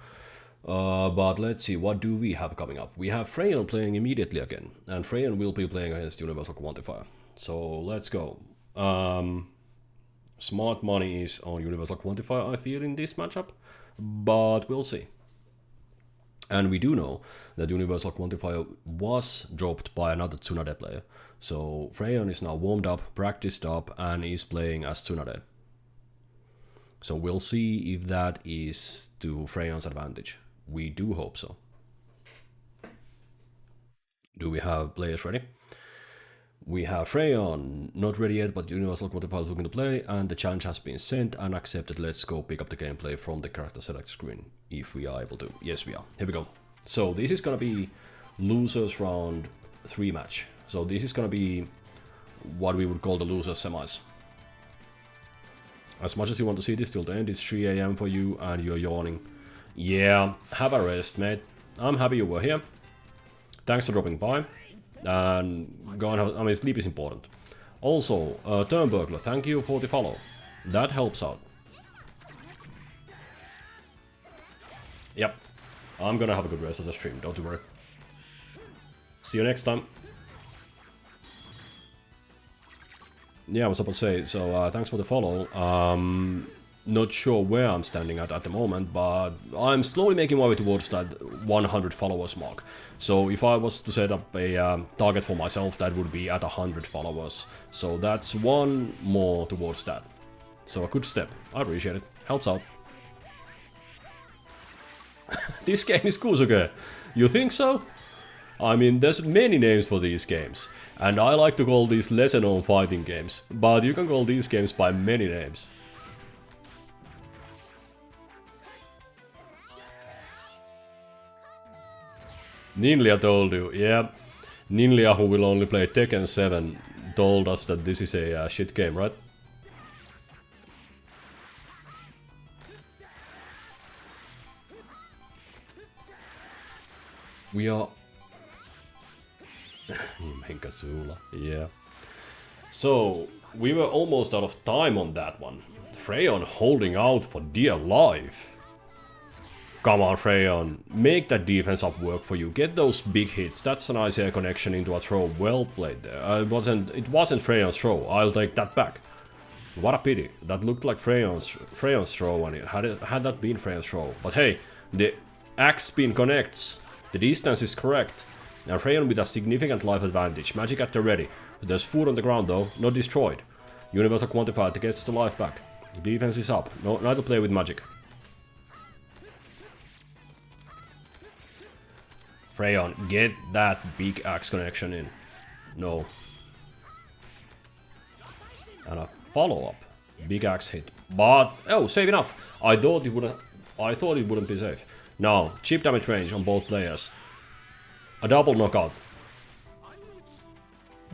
[SPEAKER 1] But let's see, what do we have coming up? We have Freyon playing immediately again, and Freyon will be playing against Universal Quantifier. So let's go. Smart money is on Universal Quantifier, I feel, in this matchup, but we'll see. And we do know that Universal Quantifier was dropped by another Tsunade player. So Freyon is now warmed up, practiced up, and is playing as Tsunade. So we'll see if that is to Freyon's advantage. We do hope so. Do we have players ready? We have Freyon, not ready yet, but Universal Quantifier is looking to play, and the challenge has been sent and accepted. Let's go pick up the gameplay from the character select screen, if we are able to. Yes, we are. Here we go. So this is gonna be losers round 3 match. So this is gonna be what we would call the losers semis. As much as you want to see this till the end, it's 3 AM for you and you're yawning. Yeah, have a rest, mate. I'm happy you were here. Thanks for dropping by. And go and have, I mean, sleep is important. Also, Turn Burglar, thank you for the follow. That helps out. Yep. I'm gonna have a good rest of the stream, don't you worry. See you next time. Yeah, I was about to say, so thanks for the follow. Not sure where I'm standing at the moment, but I'm slowly making my way towards that 100 followers mark. So if I was to set up a target for myself, that would be at 100 followers. So that's one more towards that. So a good step. I appreciate it. Helps out. This game is Kusuke. You think so? I mean, there's many names for these games. And I like to call these lesser known fighting games. But you can call these games by many names. Ninlia told you, yeah. Ninlia, who will only play Tekken 7, told us that this is a shit game, right? We are... Menkazula, yeah. So, we were almost out of time on that one. Freyon holding out for dear life. Come on, Freyon, make that defense up work for you. Get those big hits. That's a nice air connection into a throw. Well played there. It wasn't Freyon's throw. I'll take that back. What a pity. That looked like Freyon's throw, and had that been Freyon's throw. But hey, the axe spin connects. The distance is correct. And Freyon with a significant life advantage. Magic at the ready. There's food on the ground though, not destroyed. Universal Quantifier gets the life back. Defense is up. No, not to play with magic. Freyon, get that big axe connection in. No. And a follow-up. Big axe hit. But oh, safe enough. I thought it wouldn't be safe. Now, cheap damage range on both players. A double knockout.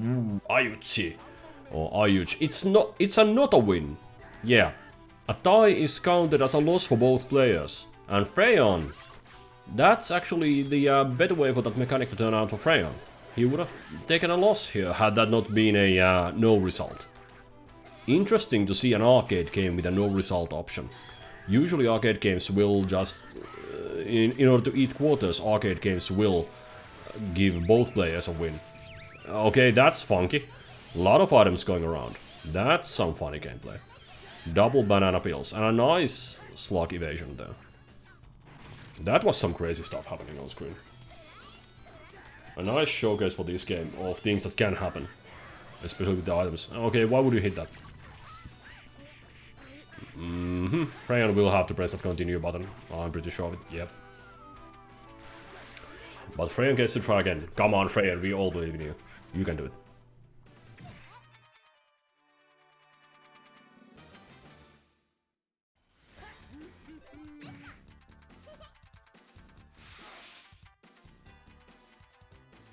[SPEAKER 1] Ayuchi. Or Ayuch. It's not a win. Yeah. A tie is counted as a loss for both players. And Freyon. That's actually the better way for that mechanic to turn out for Freyon. He would have taken a loss here had that not been a no result. Interesting to see an arcade game with a no result option. Usually arcade games will just... in order to eat quarters, arcade games will give both players a win. Okay, that's funky. A lot of items going around. That's some funny gameplay. Double banana pills and a nice slug evasion there. That was some crazy stuff happening on screen. A nice showcase for this game of things that can happen. Especially with the items. Okay, why would you hit that? Freyon will have to press that continue button. I'm pretty sure of it, yep. But Freyon gets to try again. Come on, Freyon, we all believe in you. You can do it.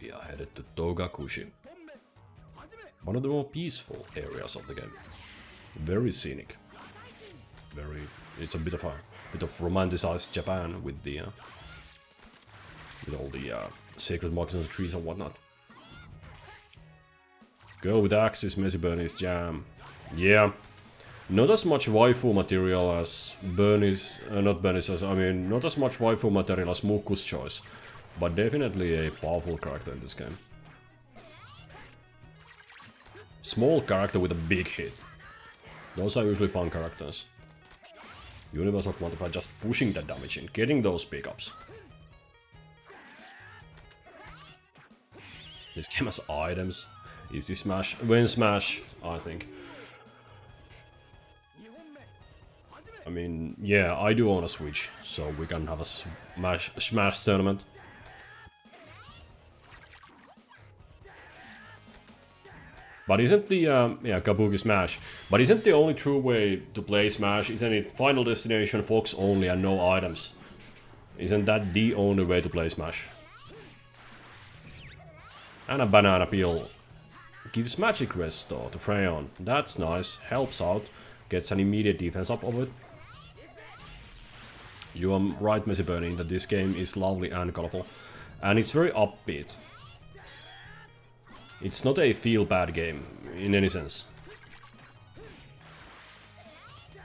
[SPEAKER 1] We are headed to Togakushi. One of the more peaceful areas of the game. Very scenic. It's a bit of romanticized Japan with the with all the sacred markers on the trees and whatnot. Go with axes, Messy Bernie's jam. Yeah, not as much waifu material as Bernie's, not Bernie's, I mean, not as much waifu material as Muku's choice, but definitely a powerful character in this game. Small character with a big hit. Those are usually fun characters. Universal quantifier just pushing that damage in, getting those pickups. This game has items. Is this Smash? When Smash, I think. I mean, yeah, I do own a Switch, so we can have a Smash tournament. But isn't the, yeah, Kabuki Smash. But isn't the only true way to play Smash, isn't it Final Destination, Fox only and no items? Isn't that the only way to play Smash? And a banana peel. Gives magic restore to Freyon. That's nice, helps out. Gets an immediate defense up of it. You are right, Messy Burning, that this game is lovely and colorful. And it's very upbeat. It's not a feel-bad game, in any sense.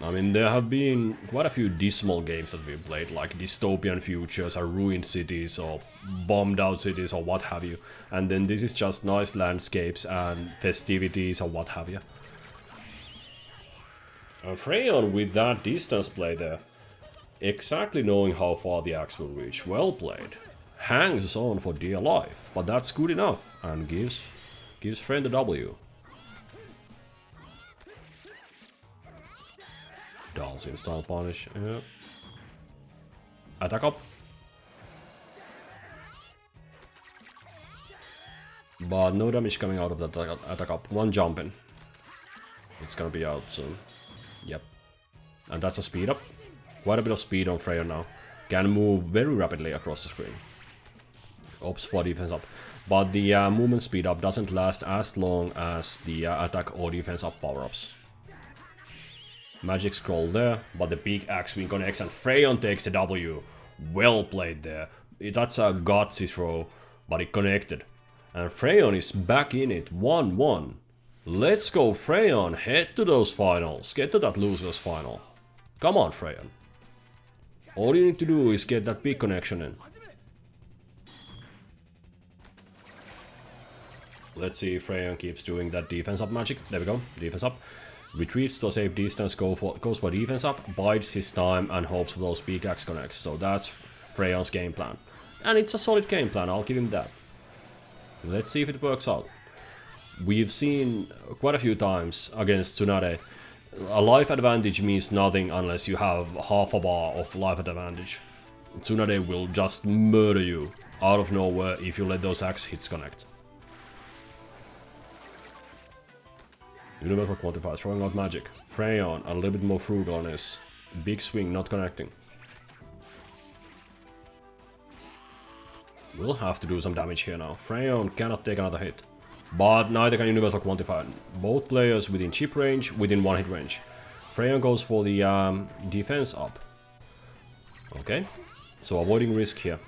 [SPEAKER 1] I mean, there have been quite a few dismal games that we've played, like dystopian futures or ruined cities or bombed out cities or what have you. And then this is just nice landscapes and festivities or what have you. And Freyon with that distance play there, exactly knowing how far the axe will reach, well played. Hangs on for dear life, but that's good enough and gives Freyon the W. Dalsim style punish, yeah. Attack up. But no damage coming out of that attack up. One jump in. It's gonna be out soon. Yep. And that's a speed up. Quite a bit of speed on Freyon now. Can move very rapidly across the screen. Ops for defense up. But the movement speed up doesn't last as long as the attack or defense up power-ups. Magic scroll there, but the big axe wing connects and Freyon takes the W. Well played there. That's a gutsy throw, but it connected. And Freyon is back in it, 1-1. Let's go Freyon, head to those finals. Get to that losers final. Come on Freyon. All you need to do is get that big connection in. Let's see if Freyon keeps doing that defense up magic. There we go, defense up. Retreats to a safe distance, goes for defense up, bides his time and hopes for those big axe connects. So that's Freyon's game plan. And it's a solid game plan, I'll give him that. Let's see if it works out. We've seen quite a few times against Tsunade, a life advantage means nothing unless you have half a bar of life advantage. Tsunade will just murder you out of nowhere if you let those axe hits connect. Universal Quantifier throwing out magic. Freyon a little bit more frugal on his big swing, not connecting. We'll have to do some damage here now. Freyon cannot take another hit. But neither can Universal Quantifier. Both players within chip range, within one hit range. Freyon goes for the defense up. Okay, so avoiding risk here.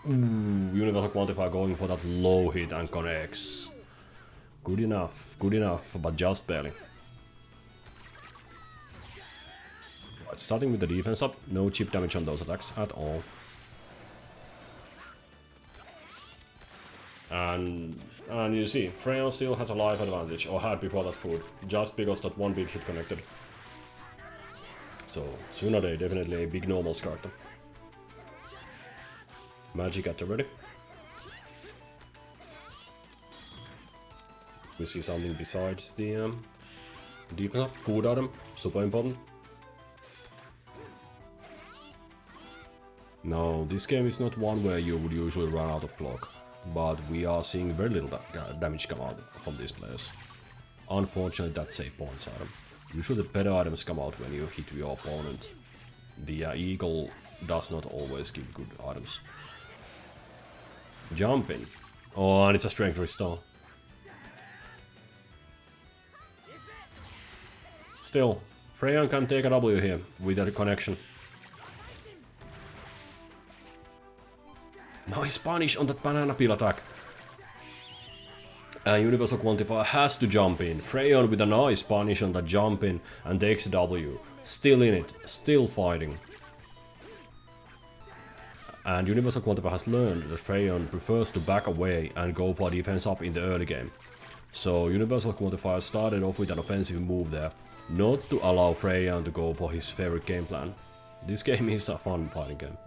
[SPEAKER 1] Ooh, Universal Quantifier going for that low hit and connects. Good enough, but just barely. Right, starting with the defense up, no chip damage on those attacks at all. And you see, Freyon still has a life advantage, or had before that food, just because that one big hit connected. So, Tsunade definitely a big normals character. Magic at the ready. We see something besides the deepen up, food item, super important. No, this game is not one where you would usually run out of clock, but we are seeing very little damage come out from these players. Unfortunately, that's a points item. Usually the better items come out when you hit your opponent. The eagle does not always give good items. Jumping. Oh, and it's a strength restore. Still, Freyon can take a W here with that connection. Nice punish on that banana peel attack. And Universal Quantifier has to jump in. Freyon with a nice punish on that jump in and takes a W. Still in it, still fighting. And Universal Quantifier has learned that Freyon prefers to back away and go for defense up in the early game. So Universal Quantifier started off with an offensive move there, not to allow Freyon to go for his favorite game plan. This game is a fun fighting game.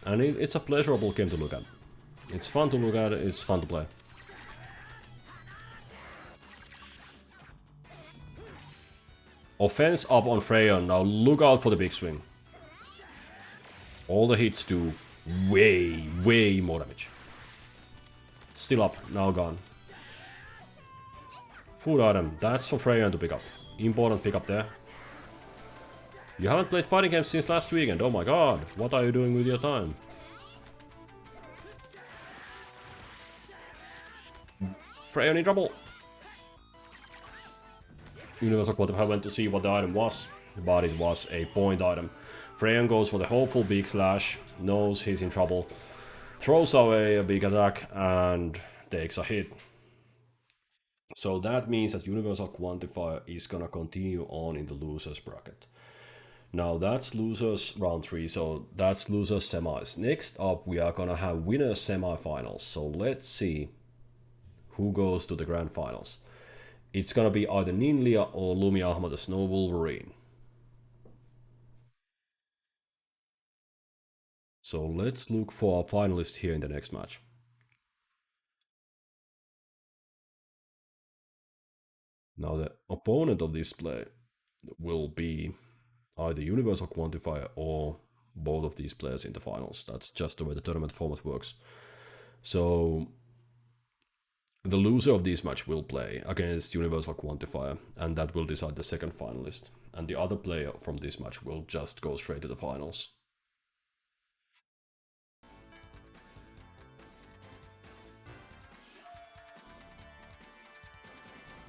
[SPEAKER 1] And it's a pleasurable game to look at. It's fun to look at, it's fun to play. Offense up on Freyon, now look out for the big swing. All the hits do way more damage. Still up, now gone. Food item, that's for Freyon to pick up. Important pickup there. You haven't played fighting games since last weekend, oh my god, what are you doing with your time? Freyon in trouble! Universal Quantifier went to see what the item was, but it was a point item. Freyon goes for the hopeful big slash, knows he's in trouble, throws away a big attack and takes a hit. So that means that Universal Quantifier is gonna continue on in the losers bracket. Now that's losers round 3, so that's losers semis. Next up we are gonna have winners semifinals, so let's see who goes to the grand finals. It's gonna be either Ninlia or Lumia Ahmad the Snow Wolverine. So let's look for our finalist here in the next match. Now the opponent of this play will be either Universal Quantifier or both of these players in the finals. That's just the way the tournament format works. So the loser of this match will play against Universal Quantifier, and that will decide the second finalist. And the other player from this match will just go straight to the finals.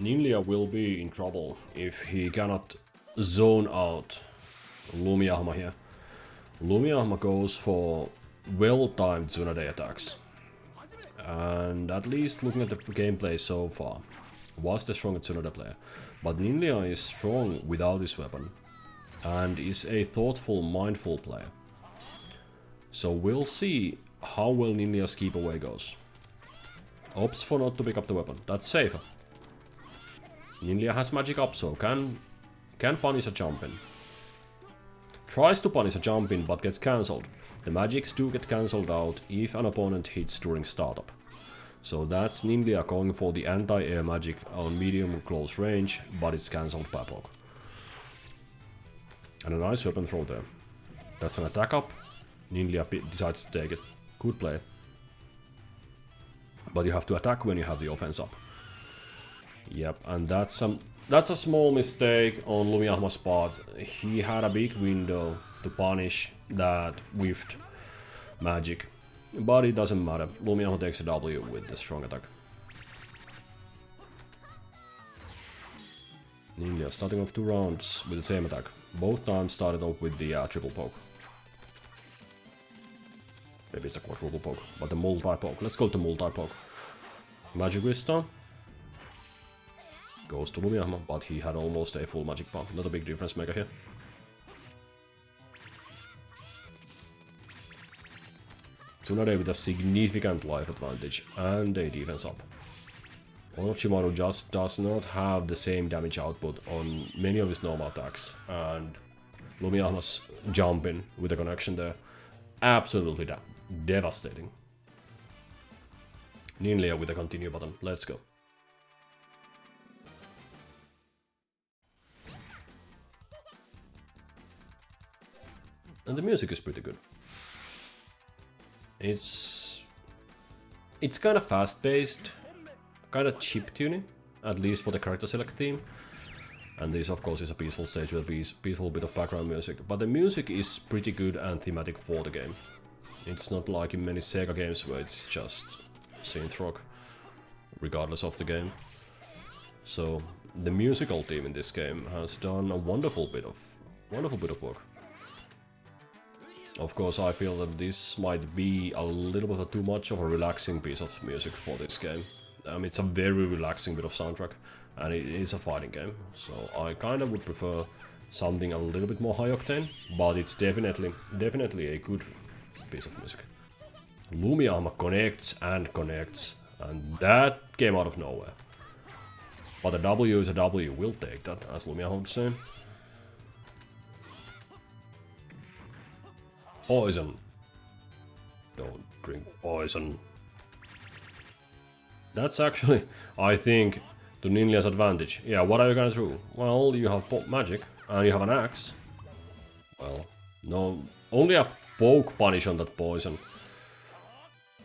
[SPEAKER 1] Ninlia will be in trouble if he cannot zone out Lumiahma here. Lumiahma goes for well-timed Tsunade attacks. And at least looking at the gameplay so far, was the strongest Tsunade player. But Ninlia is strong without his weapon, and is a thoughtful, mindful player. So we'll see how well Ninlia's keep away goes. Opts for not to pick up the weapon, that's safer. Ninlia has magic up, so can punish a jump in. Tries to punish a jump in, but gets cancelled. The magics do get cancelled out if an opponent hits during startup. So that's Ninlia going for the anti-air magic on medium close range, but it's cancelled by poke. And a nice weapon throw there. That's an attack up. Ninja decides to take it. Good play. But you have to attack when you have the offense up. Yep, and that's a small mistake on Lumiahma's part. He had a big window to punish that whiffed magic. But it doesn't matter. Lumiahma takes a W with the strong attack. Ninja starting off 2 rounds with the same attack. Both times started off with the triple poke. Maybe it's a quadruple poke, but the multi-poke. Let's go to multi-poke. Magic Wisdom. Goes to Lumiahma, but he had almost a full magic pump. Not a big difference maker here. Tsunade with a significant life advantage and a defense up. Orochimaru just does not have the same damage output on many of his normal attacks, and Lumiahma's jumping with a connection there, absolutely devastating. Ninja with a continue button, let's go. And the music is pretty good. It's kind of fast-paced, kind of chiptune, at least for the character select theme. And this of course is a peaceful stage with a peaceful bit of background music. But the music is pretty good and thematic for the game. It's not like in many Sega games where it's just synth rock, regardless of the game. So the musical team in this game has done a wonderful bit of work. Of course, I feel that this might be a little bit too much of a relaxing piece of music for this game. It's a very relaxing bit of soundtrack, and it is a fighting game, so I kind of would prefer something a little bit more high octane, but it's definitely a good piece of music. Lumiahma connects, and that came out of nowhere. But a W is a W, we'll take that, as Lumiahma would say. Poison. Don't drink poison. That's actually, I think, to Ninja's advantage. Yeah, what are you gonna do? Well, you have magic, and you have an axe. Well, no, only a poke punish on that poison.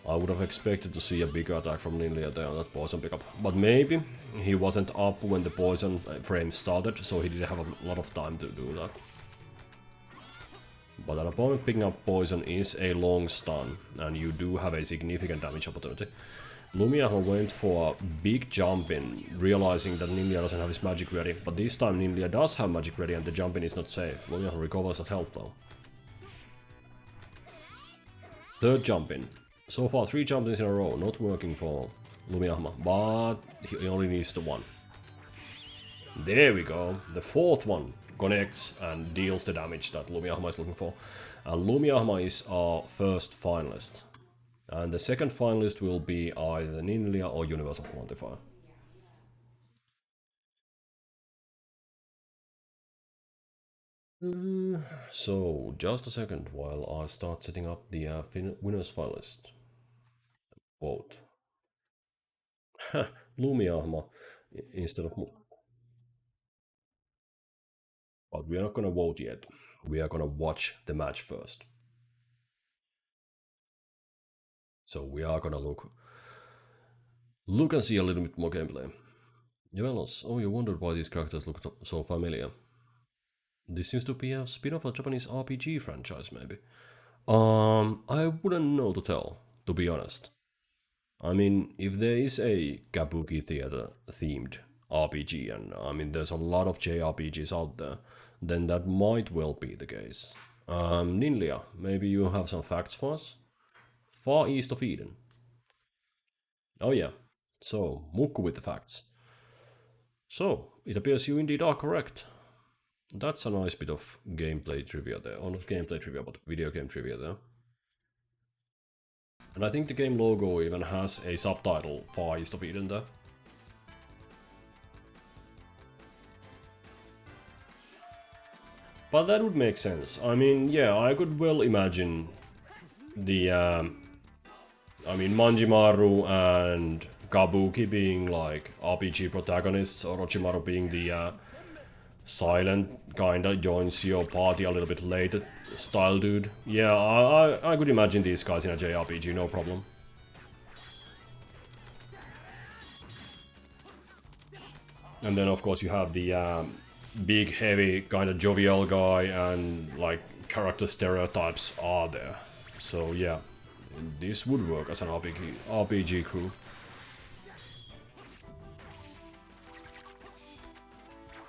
[SPEAKER 1] I would have expected to see a bigger attack from Ninja there on that poison pickup. But maybe he wasn't up when the poison frame started, so he didn't have a lot of time to do that. But an opponent picking up poison is a long stun, and you do have a significant damage opportunity. Lumiahma went for a big jump in, realizing that Ninja doesn't have his magic ready, but this time Ninja does have magic ready and the jump in is not safe. Lumiahma recovers that health though. Third jump in. So far 3 jump ins in a row, not working for Lumiahma, but he only needs the 1. There we go, the 4th one connects and deals the damage that Lumiahma is looking for. And Lumiahma is our first finalist. And the second finalist will be either Ninja or Universal Quantifier. So, just a second while I start setting up the winners finalist. Vote. Lumiahma instead of... But we are not gonna vote yet. We are gonna watch the match first. So we are gonna look and see a little bit more gameplay. Develos, oh, you wondered why these characters look so familiar. This seems to be a spin-off of a Japanese RPG franchise, maybe. I wouldn't know to tell, to be honest. I mean, if there is a Kabuki theater themed RPG, and I mean there's a lot of JRPGs out there, then that might well be the case. Ninja, maybe you have some facts for us? Far east of Eden. Oh yeah, so Mukku with the facts. So, it appears you indeed are correct. That's a nice bit of gameplay trivia there. Or not gameplay trivia, but video game trivia there. And I think the game logo even has a subtitle, Far East of Eden there. But that would make sense. I mean, yeah, I could well imagine the, I mean, Manjimaru and Kabuki being like RPG protagonists, Orochimaru being the Silent kinda joins your party a little bit later style dude. Yeah, I could imagine these guys in a JRPG, no problem. And then of course you have the big, heavy, kind of jovial guy, and like character stereotypes are there. So yeah, this would work as an RPG crew.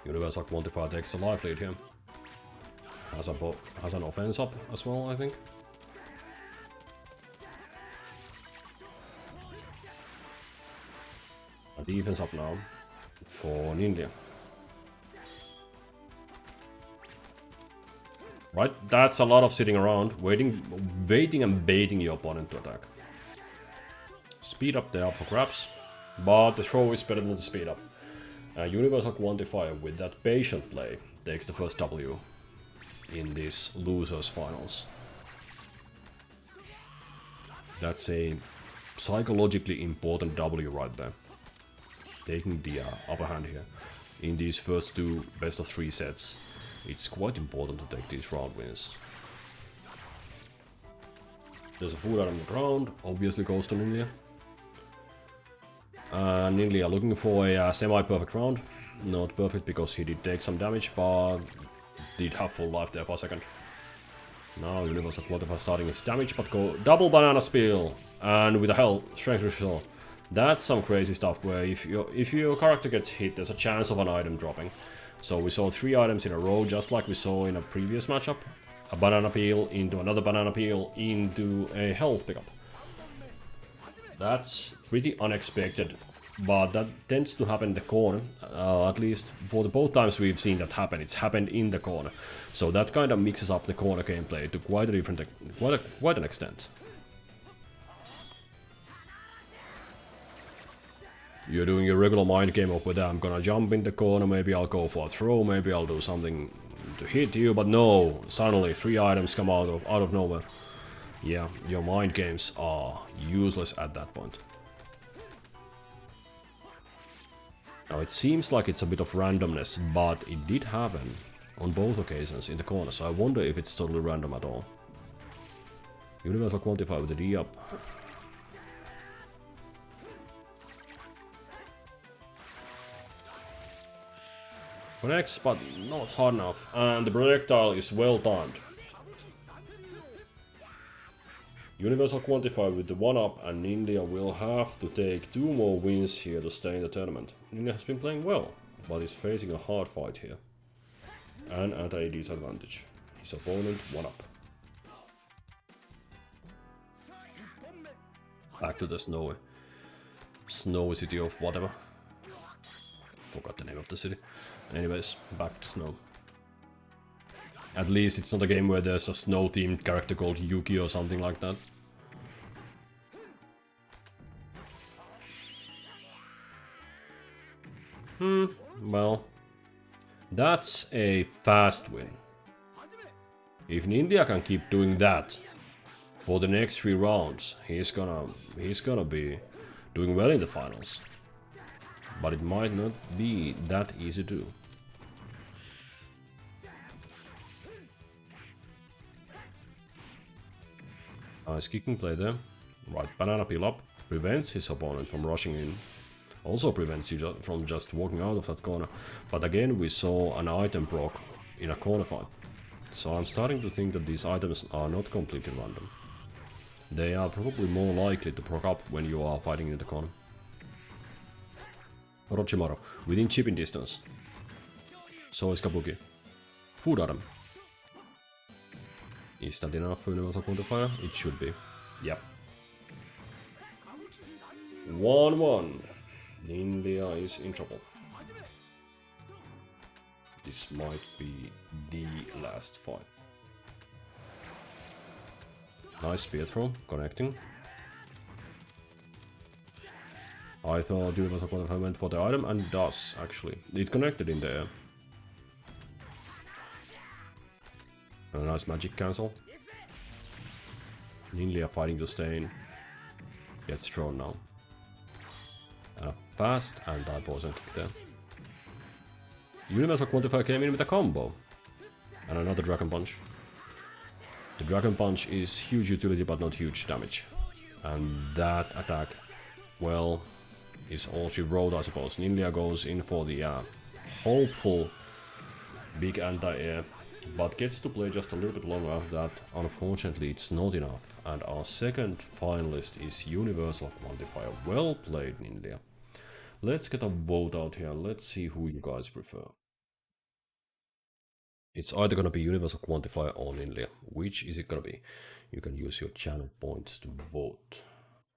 [SPEAKER 1] Universal Quantifier takes a life lead here. Has an offense up as well, I think. A defense up now for Ninja. Right, that's a lot of sitting around, waiting and baiting your opponent to attack. Speed up there up for grabs, but the throw is better than the speed up. Universal Quantifier with that patient play takes the first W in this losers finals. That's a psychologically important W right there. Taking the upper hand here. In these first two best of 3 sets, it's quite important to take these round wins. There's a food item on the ground, obviously goes to Ninja. Ninja looking for a semi-perfect round. Not perfect because he did take some damage, but did have full life there for a second. Now Universal Quantifier starting his damage, but go double banana spill, and with a hell strength restore. That's some crazy stuff where if your character gets hit, there's a chance of an item dropping. So we saw 3 items in a row, just like we saw in a previous matchup. A banana peel into another banana peel into a health pickup. That's pretty unexpected, but that tends to happen in the corner. At least for the both times we've seen that happen, it's happened in the corner. So that kind of mixes up the corner gameplay to quite an extent. You're doing your regular mind game of whether I'm gonna jump in the corner, maybe I'll go for a throw, maybe I'll do something to hit you, but no, suddenly 3 items come out of nowhere. Yeah, your mind games are useless at that point. Now it seems like it's a bit of randomness, but it did happen on both occasions in the corner, so I wonder if it's totally random at all. Universal Quantifier with the D up. Connects, but not hard enough, and the projectile is well timed. Universal Quantifier with the 1-up, and Ninja will have to take 2 more wins here to stay in the tournament. Ninja has been playing well, but is facing a hard fight here. And at a disadvantage. His opponent 1-up. Back to the snowy city of whatever. Forgot the name of the city. Anyways, back to snow. At least it's not a game where there's a snow-themed character called Yuki or something like that. Well, that's a fast win. If Ninja can keep doing that for the next 3 rounds, he's gonna be doing well in the finals. But it might not be that easy to do. Nice kicking play there. Right, banana peel up. Prevents his opponent from rushing in. Also prevents you from just walking out of that corner. But again, we saw an item proc in a corner fight. So I'm starting to think that these items are not completely random. They are probably more likely to proc up when you are fighting in the corner. Orochimaru, within chipping distance. So is Kabuki. Food item. Is that enough for Universal Quantifier? It should be. Yep. 1-1. India is in trouble. This might be the last fight. Nice spear throw, connecting. I thought Universal Quantifier went for the item, and it does, actually. It connected in there. A nice magic cancel. Ninja fighting to stain. Gets thrown now. And a fast anti-poison kick there. Universal Quantifier came in with a combo. And another Dragon Punch. The Dragon Punch is huge utility but not huge damage. And that attack, well, is all she wrote, I suppose. Ninja goes in for the hopeful big anti-air, but gets to play just a little bit longer after that. Unfortunately, it's not enough. And our second finalist is Universal Quantifier. Well played, Ninja. Let's get a vote out here. Let's see who you guys prefer. It's either gonna be Universal Quantifier or Ninja. Which is it gonna be? You can use your channel points to vote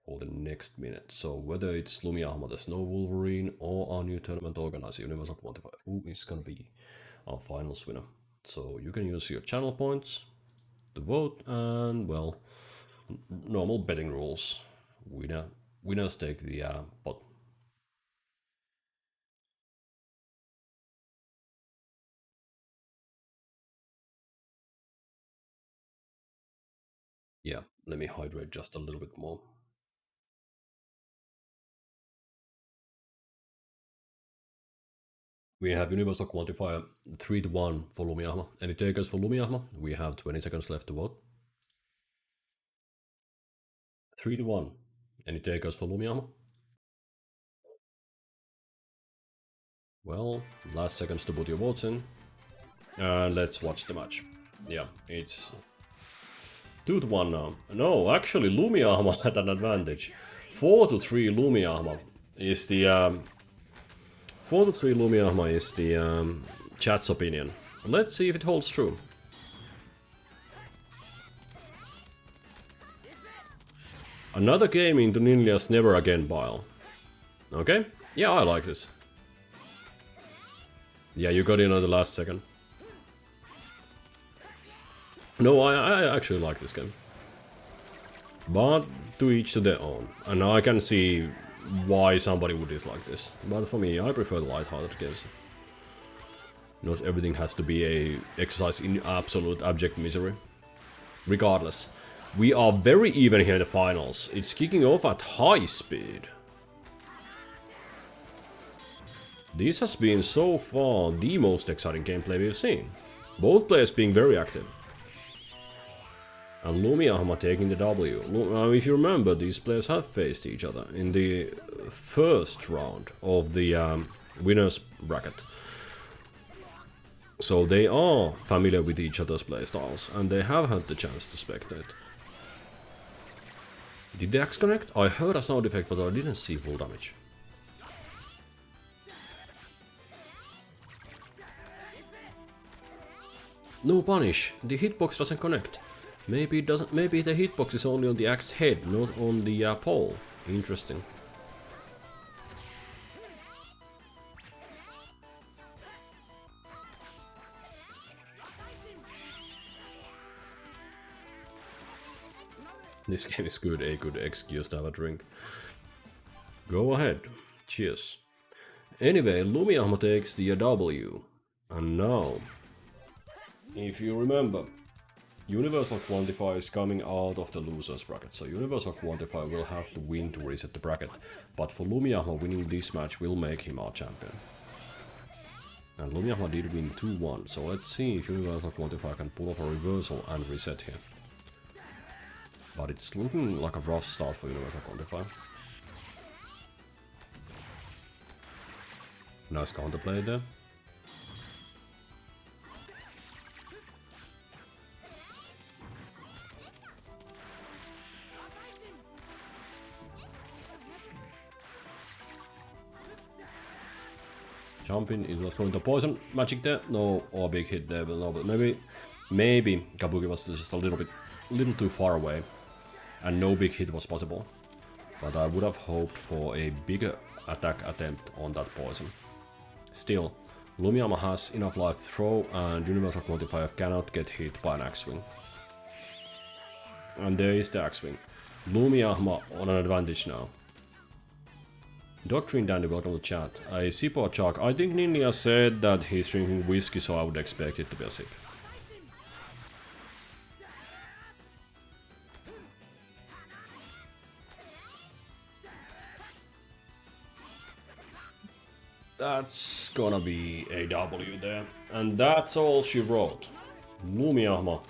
[SPEAKER 1] for the next minute. So whether it's Lumiyama the Snow Wolverine or our new tournament organizer, Universal Quantifier, who is gonna be our finals winner? So you can use your channel points to vote, and well, normal betting rules. Winners take the pot. Yeah, let me hydrate just a little bit more. We have Universal Quantifier 3-1 for Lumiyama. Any takers for Lumiyama? We have 20 seconds left to vote. 3-1. Any takers for Lumiyama? Well, last seconds to put your votes in. And let's watch the match. Yeah, it's 2-1 now. No, actually Lumiyama had an advantage. 4-3 Lumiyama is the 4-3 Lumiyama is the chat's opinion. Let's see if it holds true. Another game into Ninja's Never Again pile. Okay? Yeah, I like this. Yeah, you got in on the last second. No, I actually like this game. But to each to their own. And I can see why somebody would dislike this. But for me, I prefer the light-hearted games. Not everything has to be a exercise in absolute abject misery. Regardless, we are very even here in the finals. It's kicking off at high speed. This has been so far the most exciting gameplay we've seen. Both players being very active. And Lumiyama taking the W. If you remember, these players have faced each other in the first round of the winners bracket. So they are familiar with each other's playstyles, and they have had the chance to spectate. Did the axe connect? I heard a sound effect, but I didn't see full damage. No punish, the hitbox doesn't connect. Maybe it doesn't. Maybe the hitbox is only on the axe head, not on the pole. Interesting. This game is good, a good excuse to have a drink. Go ahead. Cheers. Anyway, Lumiyama takes the W. And now, if you remember, Universal Quantifier is coming out of the losers bracket, so Universal Quantifier will have to win to reset the bracket. But for Lumiyama, winning this match will make him our champion. And Lumiyama did win 2-1, so let's see if Universal Quantifier can pull off a reversal and reset here. But it's looking like a rough start for Universal Quantifier. Nice counterplay there. Jumping, it was throwing the poison magic there. No, or a big hit there, but no, but maybe Kabuki was just a little too far away. And no big hit was possible. But I would have hoped for a bigger attack attempt on that poison. Still, Lumiyama has enough life to throw, and Universal Quantifier cannot get hit by an axe swing. And there is the axe swing. Lumiyama on an advantage now. Doctrine Dandy, welcome to chat. A sip or chug? I think Ninja said that he's drinking whiskey, so I would expect it to be a sip. That's gonna be a W there. And that's all she wrote. Lumiahma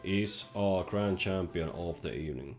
[SPEAKER 1] is our grand champion of the evening.